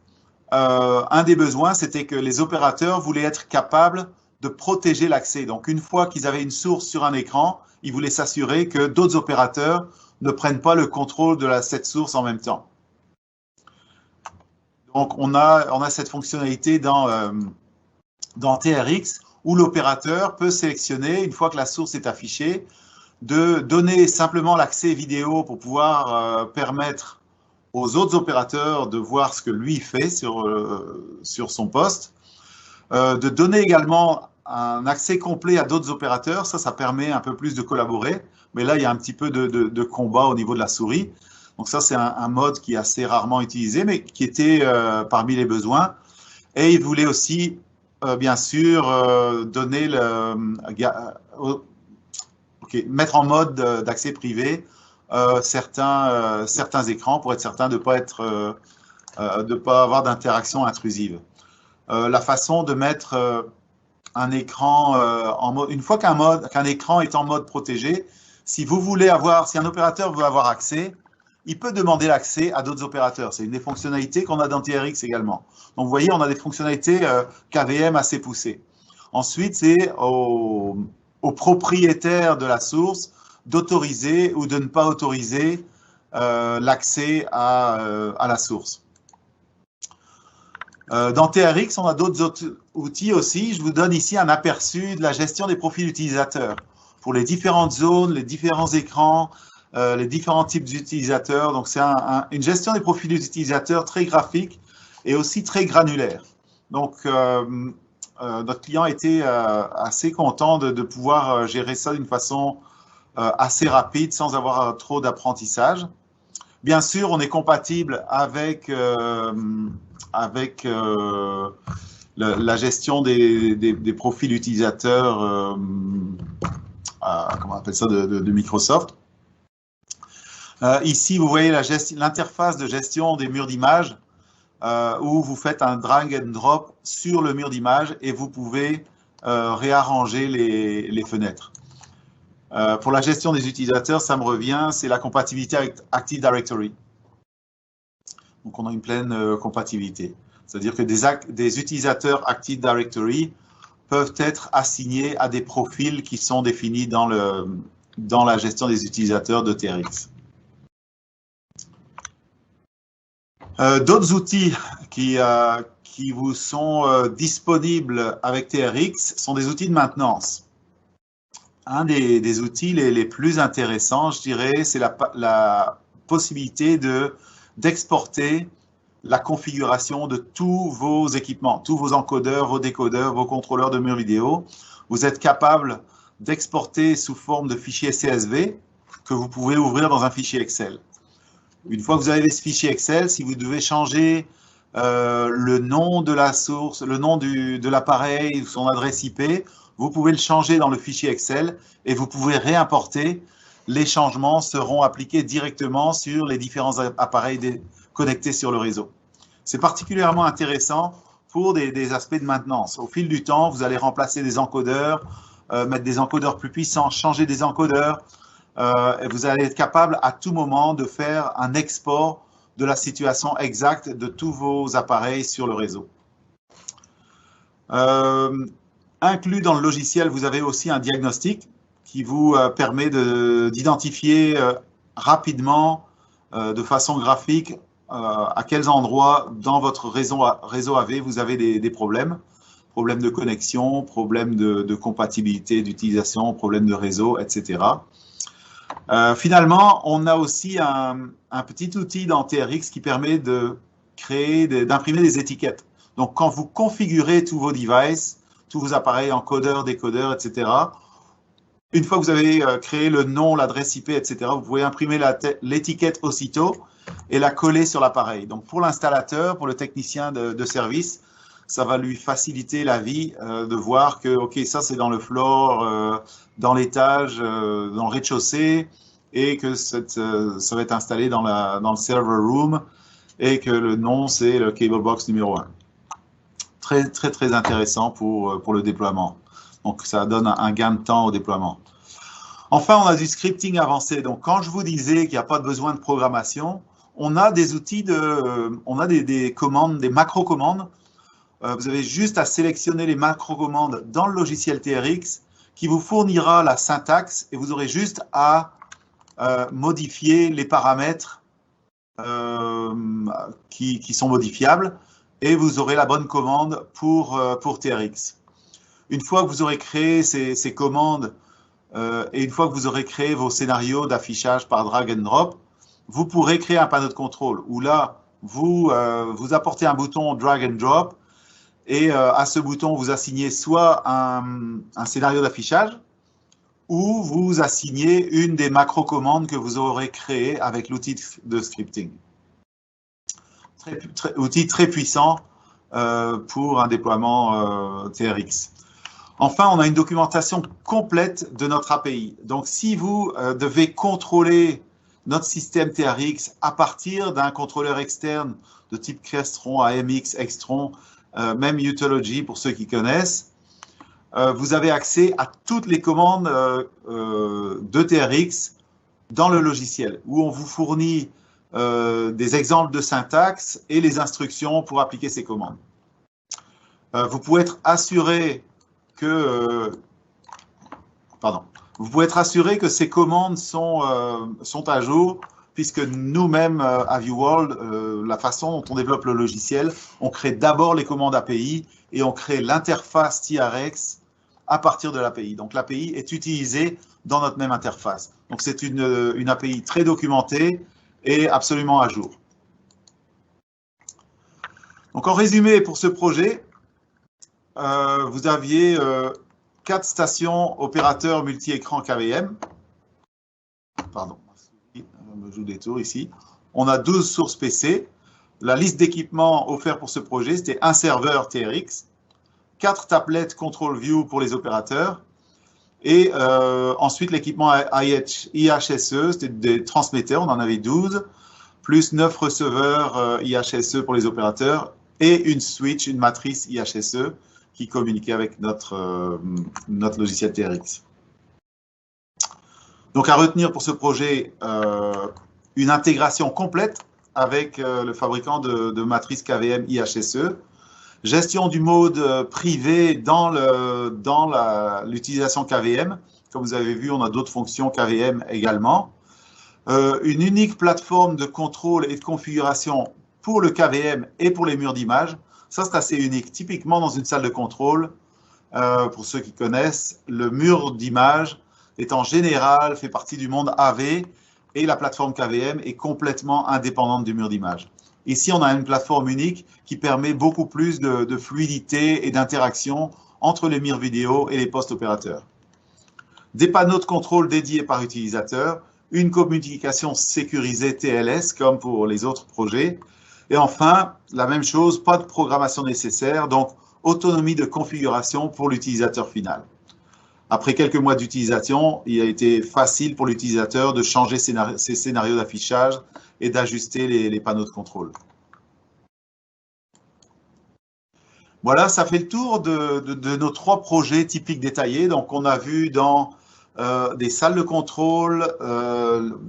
un des besoins, c'était que les opérateurs voulaient être capables de protéger l'accès. Donc, une fois qu'ils avaient une source sur un écran, ils voulaient s'assurer que d'autres opérateurs ne prennent pas le contrôle de cette source en même temps. Donc, on a cette fonctionnalité dans TRX où l'opérateur peut sélectionner, une fois que la source est affichée, de donner simplement l'accès vidéo pour pouvoir permettre aux autres opérateurs de voir ce que lui fait sur son poste, de donner également un accès complet à d'autres opérateurs, ça permet un peu plus de collaborer, mais là, il y a un petit peu de combat au niveau de la souris. Donc ça, c'est un mode qui est assez rarement utilisé, mais qui était parmi les besoins. Et il voulait aussi, bien sûr, donner mettre en mode d'accès privé certains écrans pour être certain de ne pas avoir d'interaction intrusive. La façon de mettre un écran en mode, une fois qu'un écran est en mode protégé, si un opérateur veut avoir accès, il peut demander l'accès à d'autres opérateurs. C'est une des fonctionnalités qu'on a dans TRX également. Donc, vous voyez, on a des fonctionnalités KVM assez poussées. Ensuite, c'est au propriétaire de la source d'autoriser ou de ne pas autoriser l'accès à la source. Dans TRX, on a d'autres outils aussi. Je vous donne ici un aperçu de la gestion des profils utilisateurs pour les différentes zones, les différents écrans, les différents types d'utilisateurs. Donc, c'est une gestion des profils utilisateurs très graphique et aussi très granulaire. Donc, notre client était assez content de pouvoir gérer ça d'une façon assez rapide sans avoir trop d'apprentissage. Bien sûr, on est compatible avec la gestion des profils utilisateurs, comment on appelle ça, de Microsoft. Ici, vous voyez l'interface de gestion des murs d'image où vous faites un drag and drop sur le mur d'image et vous pouvez réarranger les fenêtres. Pour la gestion des utilisateurs, ça me revient, c'est la compatibilité avec Active Directory. Donc, on a une pleine compatibilité. C'est-à-dire que des utilisateurs Active Directory peuvent être assignés à des profils qui sont définis dans la gestion des utilisateurs de TRX. D'autres outils qui vous sont disponibles avec TRX sont des outils de maintenance. Un des outils les plus intéressants, je dirais, c'est la possibilité d'exporter la configuration de tous vos équipements, tous vos encodeurs, vos décodeurs, vos contrôleurs de murs vidéo. Vous êtes capable d'exporter sous forme de fichier CSV que vous pouvez ouvrir dans un fichier Excel. Une fois que vous avez ce fichier Excel, si vous devez changer le nom de la source, le nom de l'appareil, son adresse IP, vous pouvez le changer dans le fichier Excel et vous pouvez réimporter. Les changements seront appliqués directement sur les différents appareils connectés sur le réseau. C'est particulièrement intéressant pour des aspects de maintenance. Au fil du temps, vous allez remplacer des encodeurs, mettre des encodeurs plus puissants, changer des encodeurs, et vous allez être capable à tout moment de faire un export de la situation exacte de tous vos appareils sur le réseau. Inclus dans le logiciel, vous avez aussi un diagnostic qui vous permet d'identifier rapidement, de façon graphique, à quels endroits dans votre réseau AV vous avez des problèmes. Problèmes de connexion, problèmes de compatibilité d'utilisation, problèmes de réseau, etc. Finalement, on a aussi un petit outil dans TRX qui permet d'imprimer des étiquettes. Donc, quand vous configurez tous vos devices, tous vos appareils encodeurs, décodeurs, etc., une fois que vous avez créé le nom, l'adresse IP, etc., vous pouvez imprimer l'étiquette aussitôt et la coller sur l'appareil. Donc, pour l'installateur, pour le technicien de service, ça va lui faciliter la vie de voir que, OK, ça c'est dans le floor, dans l'étage, dans le rez-de-chaussée, et que ça va être installé dans le server room, et que le nom c'est le cable box numéro 1. Très, très, très intéressant pour le déploiement. Donc, ça donne un gain de temps au déploiement. Enfin, on a du scripting avancé. Donc, quand je vous disais qu'il n'y a pas besoin de programmation, on a des outils on a des commandes, des macro-commandes. Vous avez juste à sélectionner les macro-commandes dans le logiciel TRX qui vous fournira la syntaxe et vous aurez juste à modifier les paramètres qui sont modifiables et vous aurez la bonne commande pour TRX. Une fois que vous aurez créé ces commandes et une fois que vous aurez créé vos scénarios d'affichage par drag and drop, vous pourrez créer un panneau de contrôle où là, vous apportez un bouton drag and drop et à ce bouton, vous assignez soit un scénario d'affichage ou vous assignez une des macro-commandes que vous aurez créées avec l'outil de scripting. Outil très puissant pour un déploiement TRX. Enfin, on a une documentation complète de notre API. Donc, si vous devez contrôler notre système TRX à partir d'un contrôleur externe de type Crestron, AMX, Extron, même Utology pour ceux qui connaissent, vous avez accès à toutes les commandes de TRX dans le logiciel, où on vous fournit des exemples de syntaxe et les instructions pour appliquer ces commandes. Vous pouvez être assuré que ces commandes sont à jour, puisque nous-mêmes, à ViewWorld, la façon dont on développe le logiciel, on crée d'abord les commandes API et on crée l'interface TRX à partir de l'API. Donc l'API est utilisée dans notre même interface. Donc c'est une API très documentée et absolument à jour. Donc en résumé, pour ce projet, vous aviez 4 stations opérateurs multi-écran KVM. Pardon, je me joue des tours ici. On a 12 sources PC. La liste d'équipements offerts pour ce projet, c'était un serveur TRX, 4 tablettes Control View pour les opérateurs, et ensuite l'équipement IHSE, c'était des transmetteurs, on en avait 12, plus 9 receveurs IHSE pour les opérateurs, et une switch, une matrice IHSE, qui communiquait avec notre logiciel TRX. Donc, à retenir pour ce projet, une intégration complète avec le fabricant de matrices KVM IHSE, gestion du mode privé dans l'utilisation KVM. Comme vous avez vu, on a d'autres fonctions KVM également. Une unique plateforme de contrôle et de configuration pour le KVM et pour les murs d'image. Ça, c'est assez unique. Typiquement, dans une salle de contrôle, pour ceux qui connaissent, le mur d'image est en général fait partie du monde AV et la plateforme KVM est complètement indépendante du mur d'image. Ici, on a une plateforme unique qui permet beaucoup plus de fluidité et d'interaction entre les murs vidéo et les postes opérateurs. Des panneaux de contrôle dédiés par utilisateur, une communication sécurisée TLS comme pour les autres projets. Et enfin, la même chose, pas de programmation nécessaire, donc autonomie de configuration pour l'utilisateur final. Après quelques mois d'utilisation, il a été facile pour l'utilisateur de changer ses scénarios d'affichage et d'ajuster les panneaux de contrôle. Voilà, ça fait le tour de nos 3 projets typiques détaillés. Donc, on a vu dans des salles de contrôle,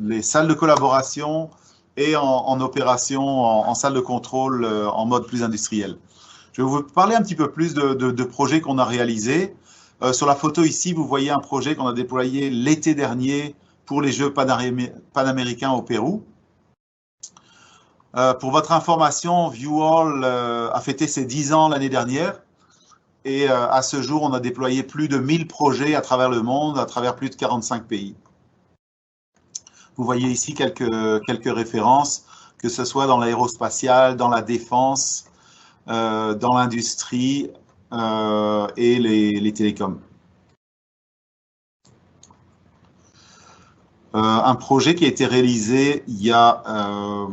les salles de collaboration, et en opération, en salle de contrôle, en mode plus industriel. Je vais vous parler un petit peu plus de projets qu'on a réalisés. Sur la photo ici, vous voyez un projet qu'on a déployé l'été dernier pour les Jeux panaméricains au Pérou. Pour votre information, ViewWorld a fêté ses 10 ans l'année dernière. Et à ce jour, on a déployé plus de 1000 projets à travers le monde, à travers plus de 45 pays. Vous voyez ici quelques références, que ce soit dans l'aérospatial, dans la défense, dans l'industrie et les télécoms. Un projet qui a été réalisé il y a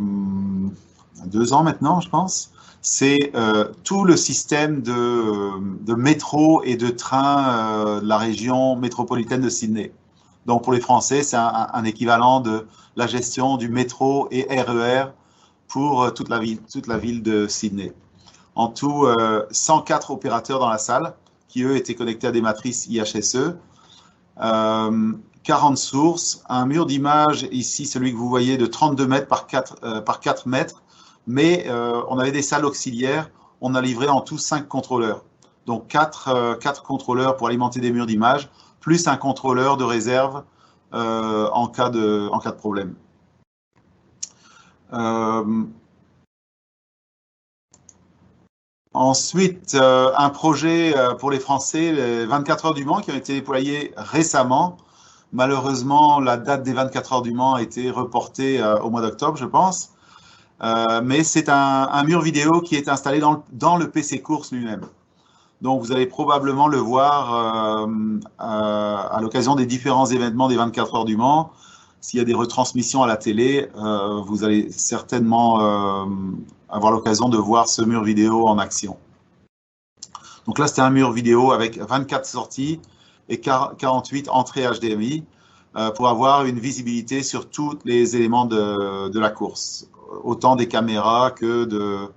2 ans maintenant, je pense. c'est tout le système de métro et de train de la région métropolitaine de Sydney. Donc pour les Français, c'est un équivalent de la gestion du métro et RER pour toute la ville de Sydney. En tout, 104 opérateurs dans la salle qui, eux, étaient connectés à des matrices IHSE. 40 sources, un mur d'image, ici, celui que vous voyez, de 32 mètres par 4 mètres. Mais on avait des salles auxiliaires. On a livré en tout 5 contrôleurs. Donc 4 contrôleurs pour alimenter des murs d'image, plus un contrôleur de réserve en cas de problème. Ensuite, un projet pour les Français, les 24 heures du Mans, qui ont été déployés récemment. Malheureusement, la date des 24 heures du Mans a été reportée au mois d'octobre, je pense. Mais c'est un mur vidéo qui est installé dans le PC Course lui-même. Donc, vous allez probablement le voir à l'occasion des différents événements des 24 heures du Mans. S'il y a des retransmissions à la télé, vous allez certainement avoir l'occasion de voir ce mur vidéo en action. Donc là, c'était un mur vidéo avec 24 sorties et 48 entrées HDMI pour avoir une visibilité sur tous les éléments de la course, autant des caméras que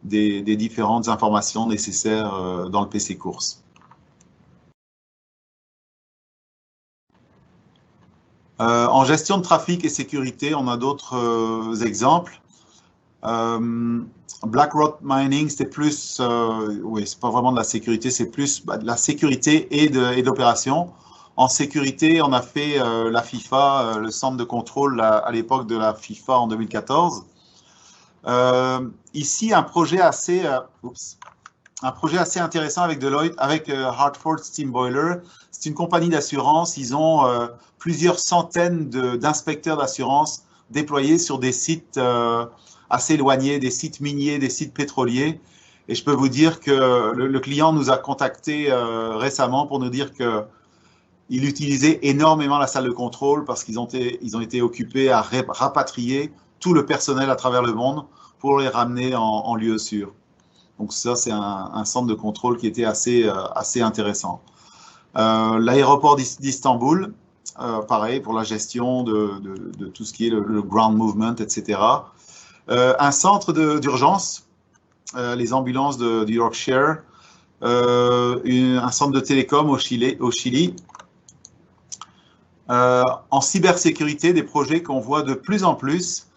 des différentes informations nécessaires dans le PC course. En gestion de trafic et sécurité, on a d'autres exemples. Black Rock Mining, c'était plus, oui, c'est pas vraiment de la sécurité, c'est plus de la sécurité et de l'opération. En sécurité, on a fait la FIFA, le centre de contrôle à l'époque de la FIFA en 2014. Ici, un projet assez intéressant avec Deloitte, avec Hartford Steam Boiler. C'est une compagnie d'assurance. Ils ont plusieurs centaines d'inspecteurs d'assurance déployés sur des sites assez éloignés, des sites miniers, des sites pétroliers. Et je peux vous dire que le client nous a contactés récemment pour nous dire qu'il utilisait énormément la salle de contrôle parce qu'ils ont été occupés à rapatrier tout le personnel à travers le monde pour les ramener en lieu sûr. Donc ça, c'est un centre de contrôle qui était assez intéressant. L'aéroport d'Istanbul, pareil, pour la gestion de tout ce qui est le ground movement, etc. Un centre d'urgence, les ambulances du Yorkshire, un centre de télécom au Chili. En cybersécurité, des projets qu'on voit de plus en plus,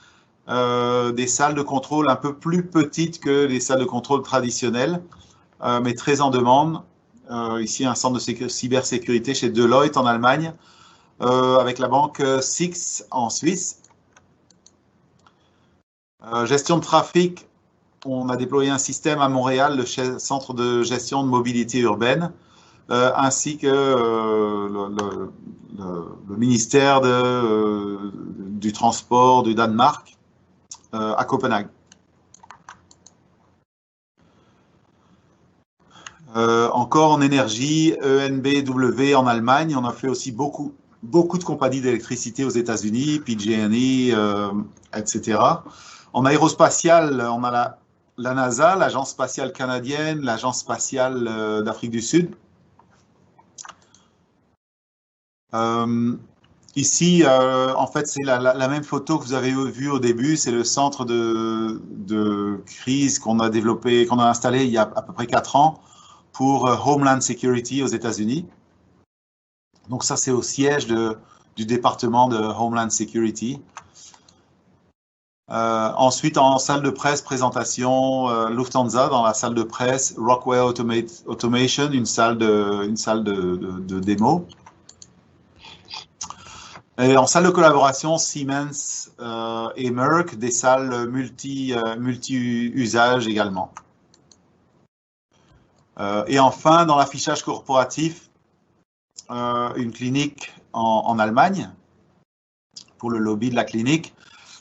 des salles de contrôle un peu plus petites que les salles de contrôle traditionnelles, mais très en demande. Ici, un centre de cybersécurité chez Deloitte en Allemagne, avec la banque Six en Suisse. Gestion de trafic, on a déployé un système à Montréal, le centre de gestion de mobilité urbaine, ainsi que le ministère du transport du Danemark à Copenhague. Encore en énergie, ENBW en Allemagne, on a fait aussi beaucoup de compagnies d'électricité aux États-Unis, PG&E, etc. En aérospatial, on a la NASA, l'Agence spatiale canadienne, l'Agence spatiale d'Afrique du Sud. Ici, en fait, c'est la même photo que vous avez vue au début. C'est le centre de crise qu'on a développé, qu'on a installé il y a à peu près 4 ans pour Homeland Security aux États-Unis. Donc ça, c'est au siège du département de Homeland Security. Ensuite, en salle de presse, présentation Lufthansa dans la salle de presse, Rockwell Automation, une salle de démo. Et en salle de collaboration, Siemens et Merck, des salles multi-usages également. Et enfin, dans l'affichage corporatif, une clinique en Allemagne pour le lobby de la clinique.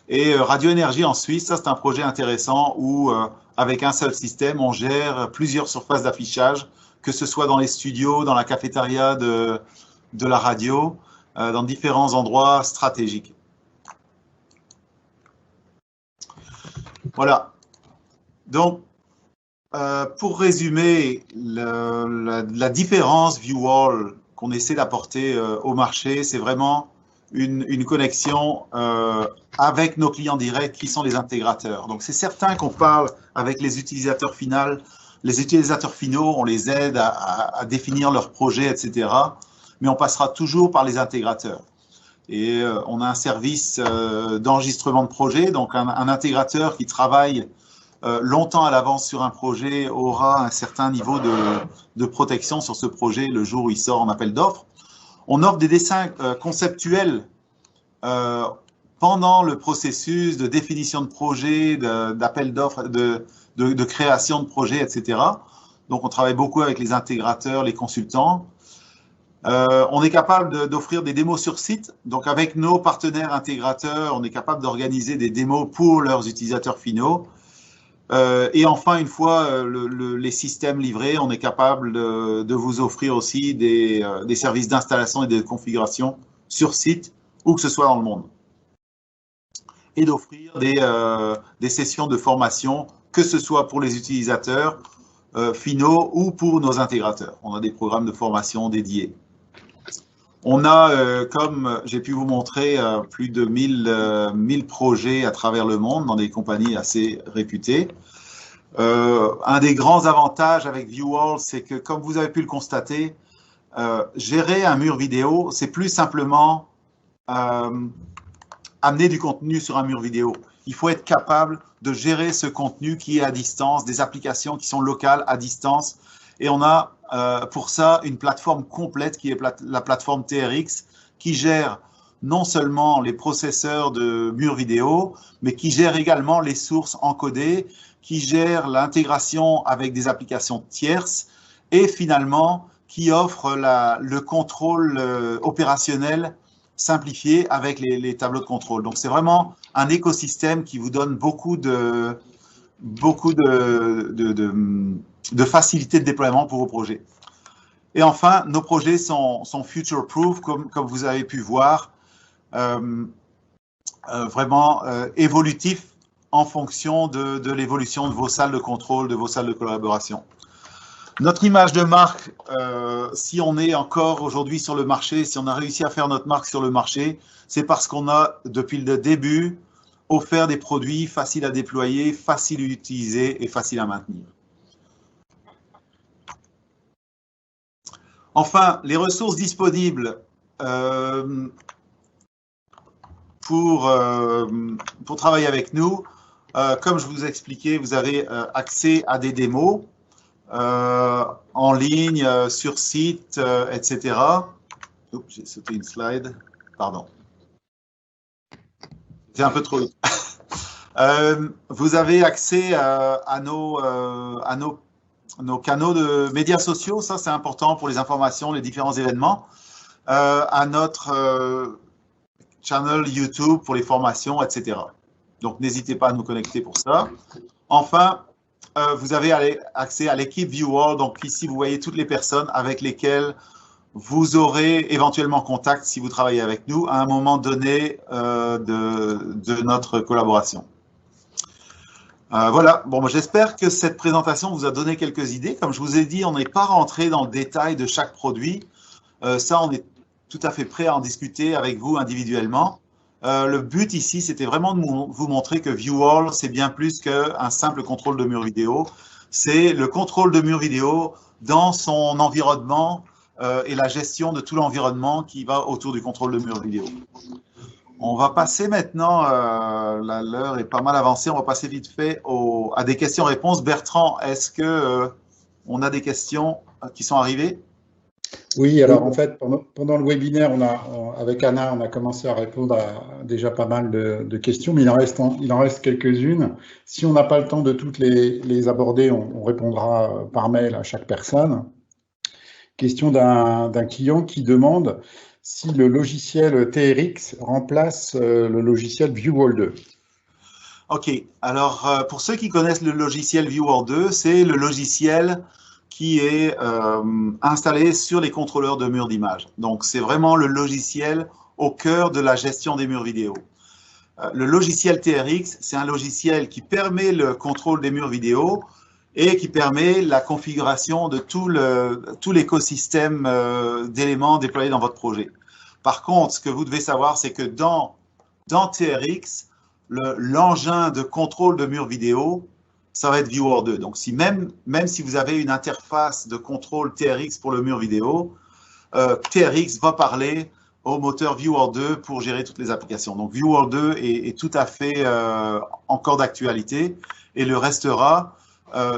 Et Radio-Énergie en Suisse, ça c'est un projet intéressant où, avec un seul système, on gère plusieurs surfaces d'affichage, que ce soit dans les studios, dans la cafétéria de la radio, dans différents endroits stratégiques. Voilà. Donc, pour résumer, la différence ViewWall qu'on essaie d'apporter au marché, c'est vraiment une connexion avec nos clients directs qui sont les intégrateurs. Donc, c'est certain qu'on parle avec les utilisateurs finaux. Les utilisateurs finaux, on les aide à définir leurs projets, etc. Mais on passera toujours par les intégrateurs. Et on a un service d'enregistrement de projet, donc un intégrateur qui travaille longtemps à l'avance sur un projet aura un certain niveau de protection sur ce projet le jour où il sort en appel d'offres. On offre des dessins conceptuels pendant le processus de définition de projet, d'appel d'offres, de création de projet, etc. Donc, on travaille beaucoup avec les intégrateurs, les consultants. On est capable d'offrir des démos sur site. Donc, avec nos partenaires intégrateurs, on est capable d'organiser des démos pour leurs utilisateurs finaux. Et enfin, une fois les systèmes livrés, on est capable de vous offrir aussi des services d'installation et de configuration sur site, où que ce soit dans le monde. Et d'offrir des sessions de formation, que ce soit pour les utilisateurs finaux ou pour nos intégrateurs. On a des programmes de formation dédiés. On a, comme j'ai pu vous montrer, plus de 1000 projets à travers le monde dans des compagnies assez réputées. Un des grands avantages avec ViewWall, c'est que, comme vous avez pu le constater, gérer un mur vidéo, c'est plus simplement amener du contenu sur un mur vidéo. Il faut être capable de gérer ce contenu qui est à distance, des applications qui sont locales à distance. Et on a pour ça une plateforme complète qui est la plateforme TRX, qui gère non seulement les processeurs de murs vidéo, mais qui gère également les sources encodées, qui gère l'intégration avec des applications tierces et finalement qui offre le contrôle opérationnel simplifié avec les tableaux de contrôle. Donc, c'est vraiment un écosystème qui vous donne beaucoup de facilité de déploiement pour vos projets. Et enfin, nos projets sont future-proof, comme vous avez pu voir, vraiment évolutifs en fonction de l'évolution de vos salles de contrôle, de vos salles de collaboration. Notre image de marque, si on est encore aujourd'hui sur le marché, si on a réussi à faire notre marque sur le marché, c'est parce qu'on a, depuis le début, offert des produits faciles à déployer, faciles à utiliser et faciles à maintenir. Enfin, les ressources disponibles pour travailler avec nous, comme je vous ai expliqué, vous avez accès à des démos en ligne, sur site, etc. Oups, j'ai sauté une slide, pardon. C'est un peu trop vite. Vous avez accès à nos canaux de médias sociaux, ça c'est important pour les informations, les différents événements, à notre channel YouTube pour les formations, etc. Donc n'hésitez pas à nous connecter pour ça. Enfin, vous avez accès à l'équipe ViewWall, donc ici vous voyez toutes les personnes avec lesquelles vous aurez éventuellement contact si vous travaillez avec nous à un moment donné de notre collaboration. Voilà, bon, j'espère que cette présentation vous a donné quelques idées. Comme je vous ai dit, on n'est pas rentré dans le détail de chaque produit. Ça, on est tout à fait prêt à en discuter avec vous individuellement. Le but ici, c'était vraiment de vous montrer que ViewWall, c'est bien plus qu'un simple contrôle de mur vidéo. C'est le contrôle de mur vidéo dans son environnement et la gestion de tout l'environnement qui va autour du contrôle de mur vidéo. On va passer maintenant, l'heure est pas mal avancée, on va passer vite fait à des questions-réponses. Bertrand, est-ce qu'on a des questions qui sont arrivées? Oui, alors en fait, pendant le webinaire, avec Anna, on a commencé à répondre à déjà pas mal de questions, mais il en reste quelques-unes. Si on n'a pas le temps de toutes les aborder, on répondra par mail à chaque personne. Question d'un client qui demande si le logiciel TRX remplace le logiciel ViewWall 2. OK. Alors, pour ceux qui connaissent le logiciel ViewWall 2, c'est le logiciel qui est installé sur les contrôleurs de murs d'image. Donc, c'est vraiment le logiciel au cœur de la gestion des murs vidéo. Le logiciel TRX, c'est un logiciel qui permet le contrôle des murs vidéo, et qui permet la configuration de tout l'écosystème d'éléments déployés dans votre projet. Par contre, ce que vous devez savoir, c'est que dans TRX, l'engin de contrôle de mur vidéo, ça va être Viewer 2. Donc, même si vous avez une interface de contrôle TRX pour le mur vidéo, TRX va parler au moteur Viewer 2 pour gérer toutes les applications. Donc, Viewer 2 est tout à fait encore d'actualité et le restera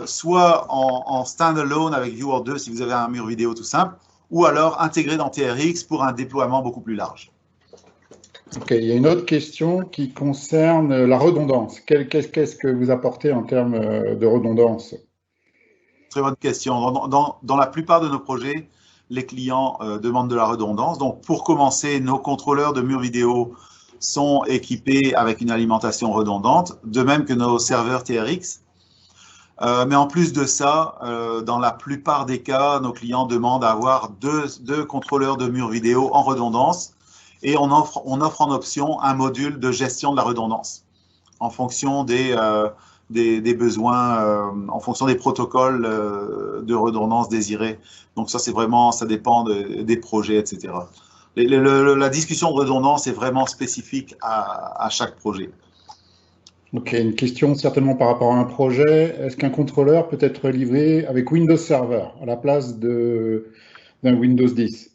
soit en standalone avec Viewer 2 si vous avez un mur vidéo tout simple, ou alors intégré dans TRX pour un déploiement beaucoup plus large. Ok, il y a une autre question qui concerne la redondance. Qu'est-ce que vous apportez en termes de redondance? Très bonne question. Dans la plupart de nos projets, les clients demandent de la redondance. Donc, pour commencer, nos contrôleurs de murs vidéo sont équipés avec une alimentation redondante, de même que nos serveurs TRX. Mais en plus de ça, dans la plupart des cas, nos clients demandent à avoir deux contrôleurs de murs vidéo en redondance et on offre en option un module de gestion de la redondance en fonction des besoins, en fonction des protocoles de redondance désirés. Donc ça, c'est vraiment, ça dépend des projets, etc. La discussion de redondance est vraiment spécifique à chaque projet. Ok, une question certainement par rapport à un projet. Est-ce qu'un contrôleur peut être livré avec Windows Server à la place d'un Windows 10?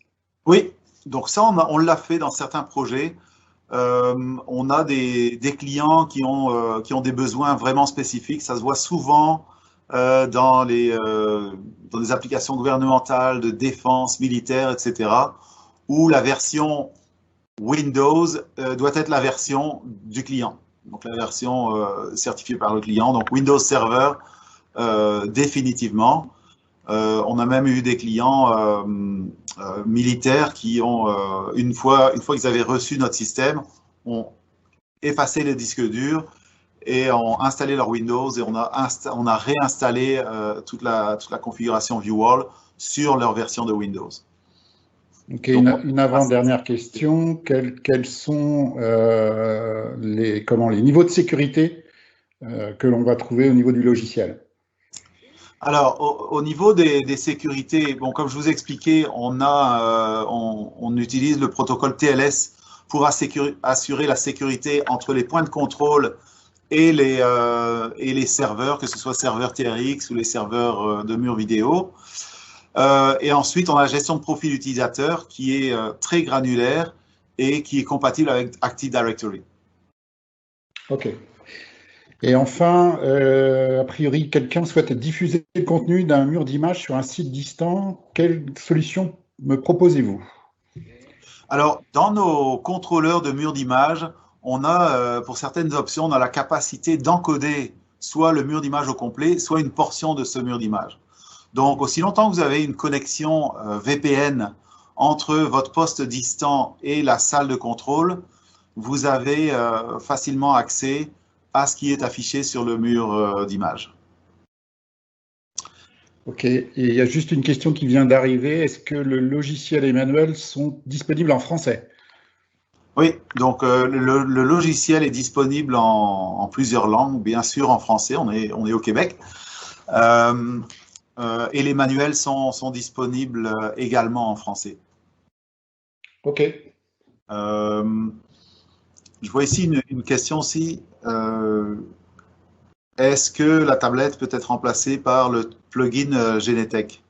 Oui, donc ça, on l'a fait dans certains projets. On a des clients qui ont des besoins vraiment spécifiques. Ça se voit souvent dans des applications gouvernementales, de défense, militaire, etc., où la version Windows doit être la version du client. Donc la version certifiée par le client. Donc Windows Server, définitivement. On a même eu des clients militaires qui ont, une fois qu'ils avaient reçu notre système, ont effacé les disques durs et ont installé leur Windows et on a réinstallé toute la configuration ViewWall sur leur version de Windows. Ok, une avant-dernière question. Quels sont les niveaux de sécurité que l'on va trouver au niveau du logiciel? Alors, au niveau des sécurités, bon, comme je vous expliquais, on utilise le protocole TLS pour assurer la sécurité entre les points de contrôle et les serveurs, que ce soit serveurs TRX ou les serveurs de murs vidéo. Et ensuite, on a la gestion de profil utilisateur qui est très granulaire et qui est compatible avec Active Directory. Ok. Et enfin, a priori, quelqu'un souhaite diffuser le contenu d'un mur d'image sur un site distant. Quelle solution me proposez-vous? Alors, dans nos contrôleurs de murs d'image, on a, pour certaines options, on a la capacité d'encoder soit le mur d'image au complet, soit une portion de ce mur d'image. Donc, aussi longtemps que vous avez une connexion VPN entre votre poste distant et la salle de contrôle, vous avez facilement accès à ce qui est affiché sur le mur d'image. Ok, et il y a juste une question qui vient d'arriver. Est-ce que le logiciel et les manuels sont disponibles en français? Oui, donc le logiciel est disponible en plusieurs langues, bien sûr en français, on est au Québec. Et les manuels sont disponibles également en français. Ok. Je vois ici une question aussi. Est-ce que la tablette peut être remplacée par le plugin Genetec?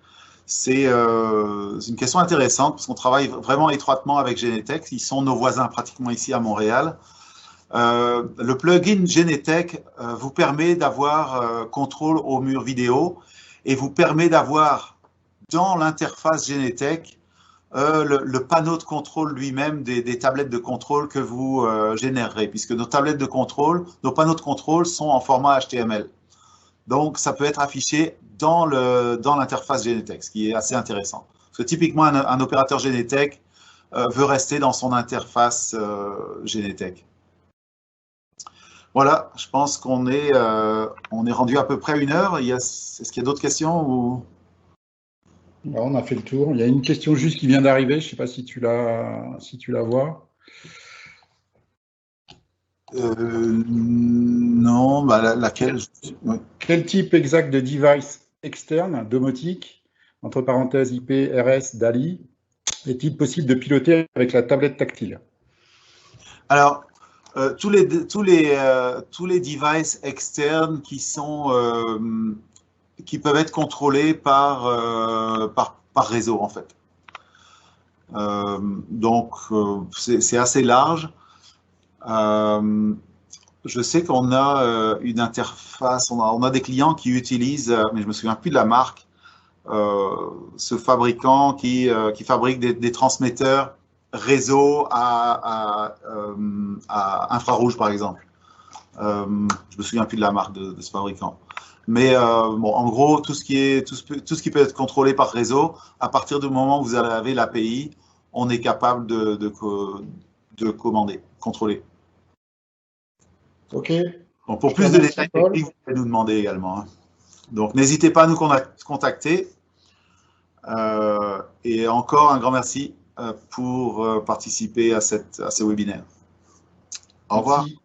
C'est une question intéressante parce qu'on travaille vraiment étroitement avec Genetec. Ils sont nos voisins pratiquement ici à Montréal. Le plugin Genetec vous permet d'avoir contrôle au mur vidéo et vous permet d'avoir dans l'interface Genetec le panneau de contrôle lui-même des tablettes de contrôle que vous générerez, puisque nos tablettes de contrôle, nos panneaux de contrôle sont en format HTML. Donc, ça peut être affiché dans l'interface Genetec, ce qui est assez intéressant. Parce que typiquement, un opérateur Genetec veut rester dans son interface Genetec. Voilà, je pense qu'on est rendu à peu près à 1 heure. Est-ce qu'il y a d'autres questions ou... Alors, on a fait le tour. Il y a une question juste qui vient d'arriver. Je ne sais pas si tu la vois. Non, bah, laquelle? Oui. Quel type exact de device externe, domotique, entre parenthèses IP, RS, DALI, est-il possible de piloter avec la tablette tactile? Alors, tous les devices externes qui peuvent être contrôlés par réseau, en fait. Donc, c'est assez large. Je sais qu'on a une interface, on a des clients qui utilisent, mais je me souviens plus de la marque, ce fabricant qui fabrique des transmetteurs réseau à infrarouge, par exemple. Je me souviens plus de la marque de ce fabricant. Mais bon, en gros, tout ce qui peut être contrôlé par réseau, à partir du moment où vous avez l'API, on est capable de commander, contrôler. Ok. Donc, pour Je te plus de remercie, détails Paul. techniques, vous pouvez nous demander également. Donc, n'hésitez pas à nous contacter. Et encore un grand merci pour participer à ce webinaire. Au revoir. Merci.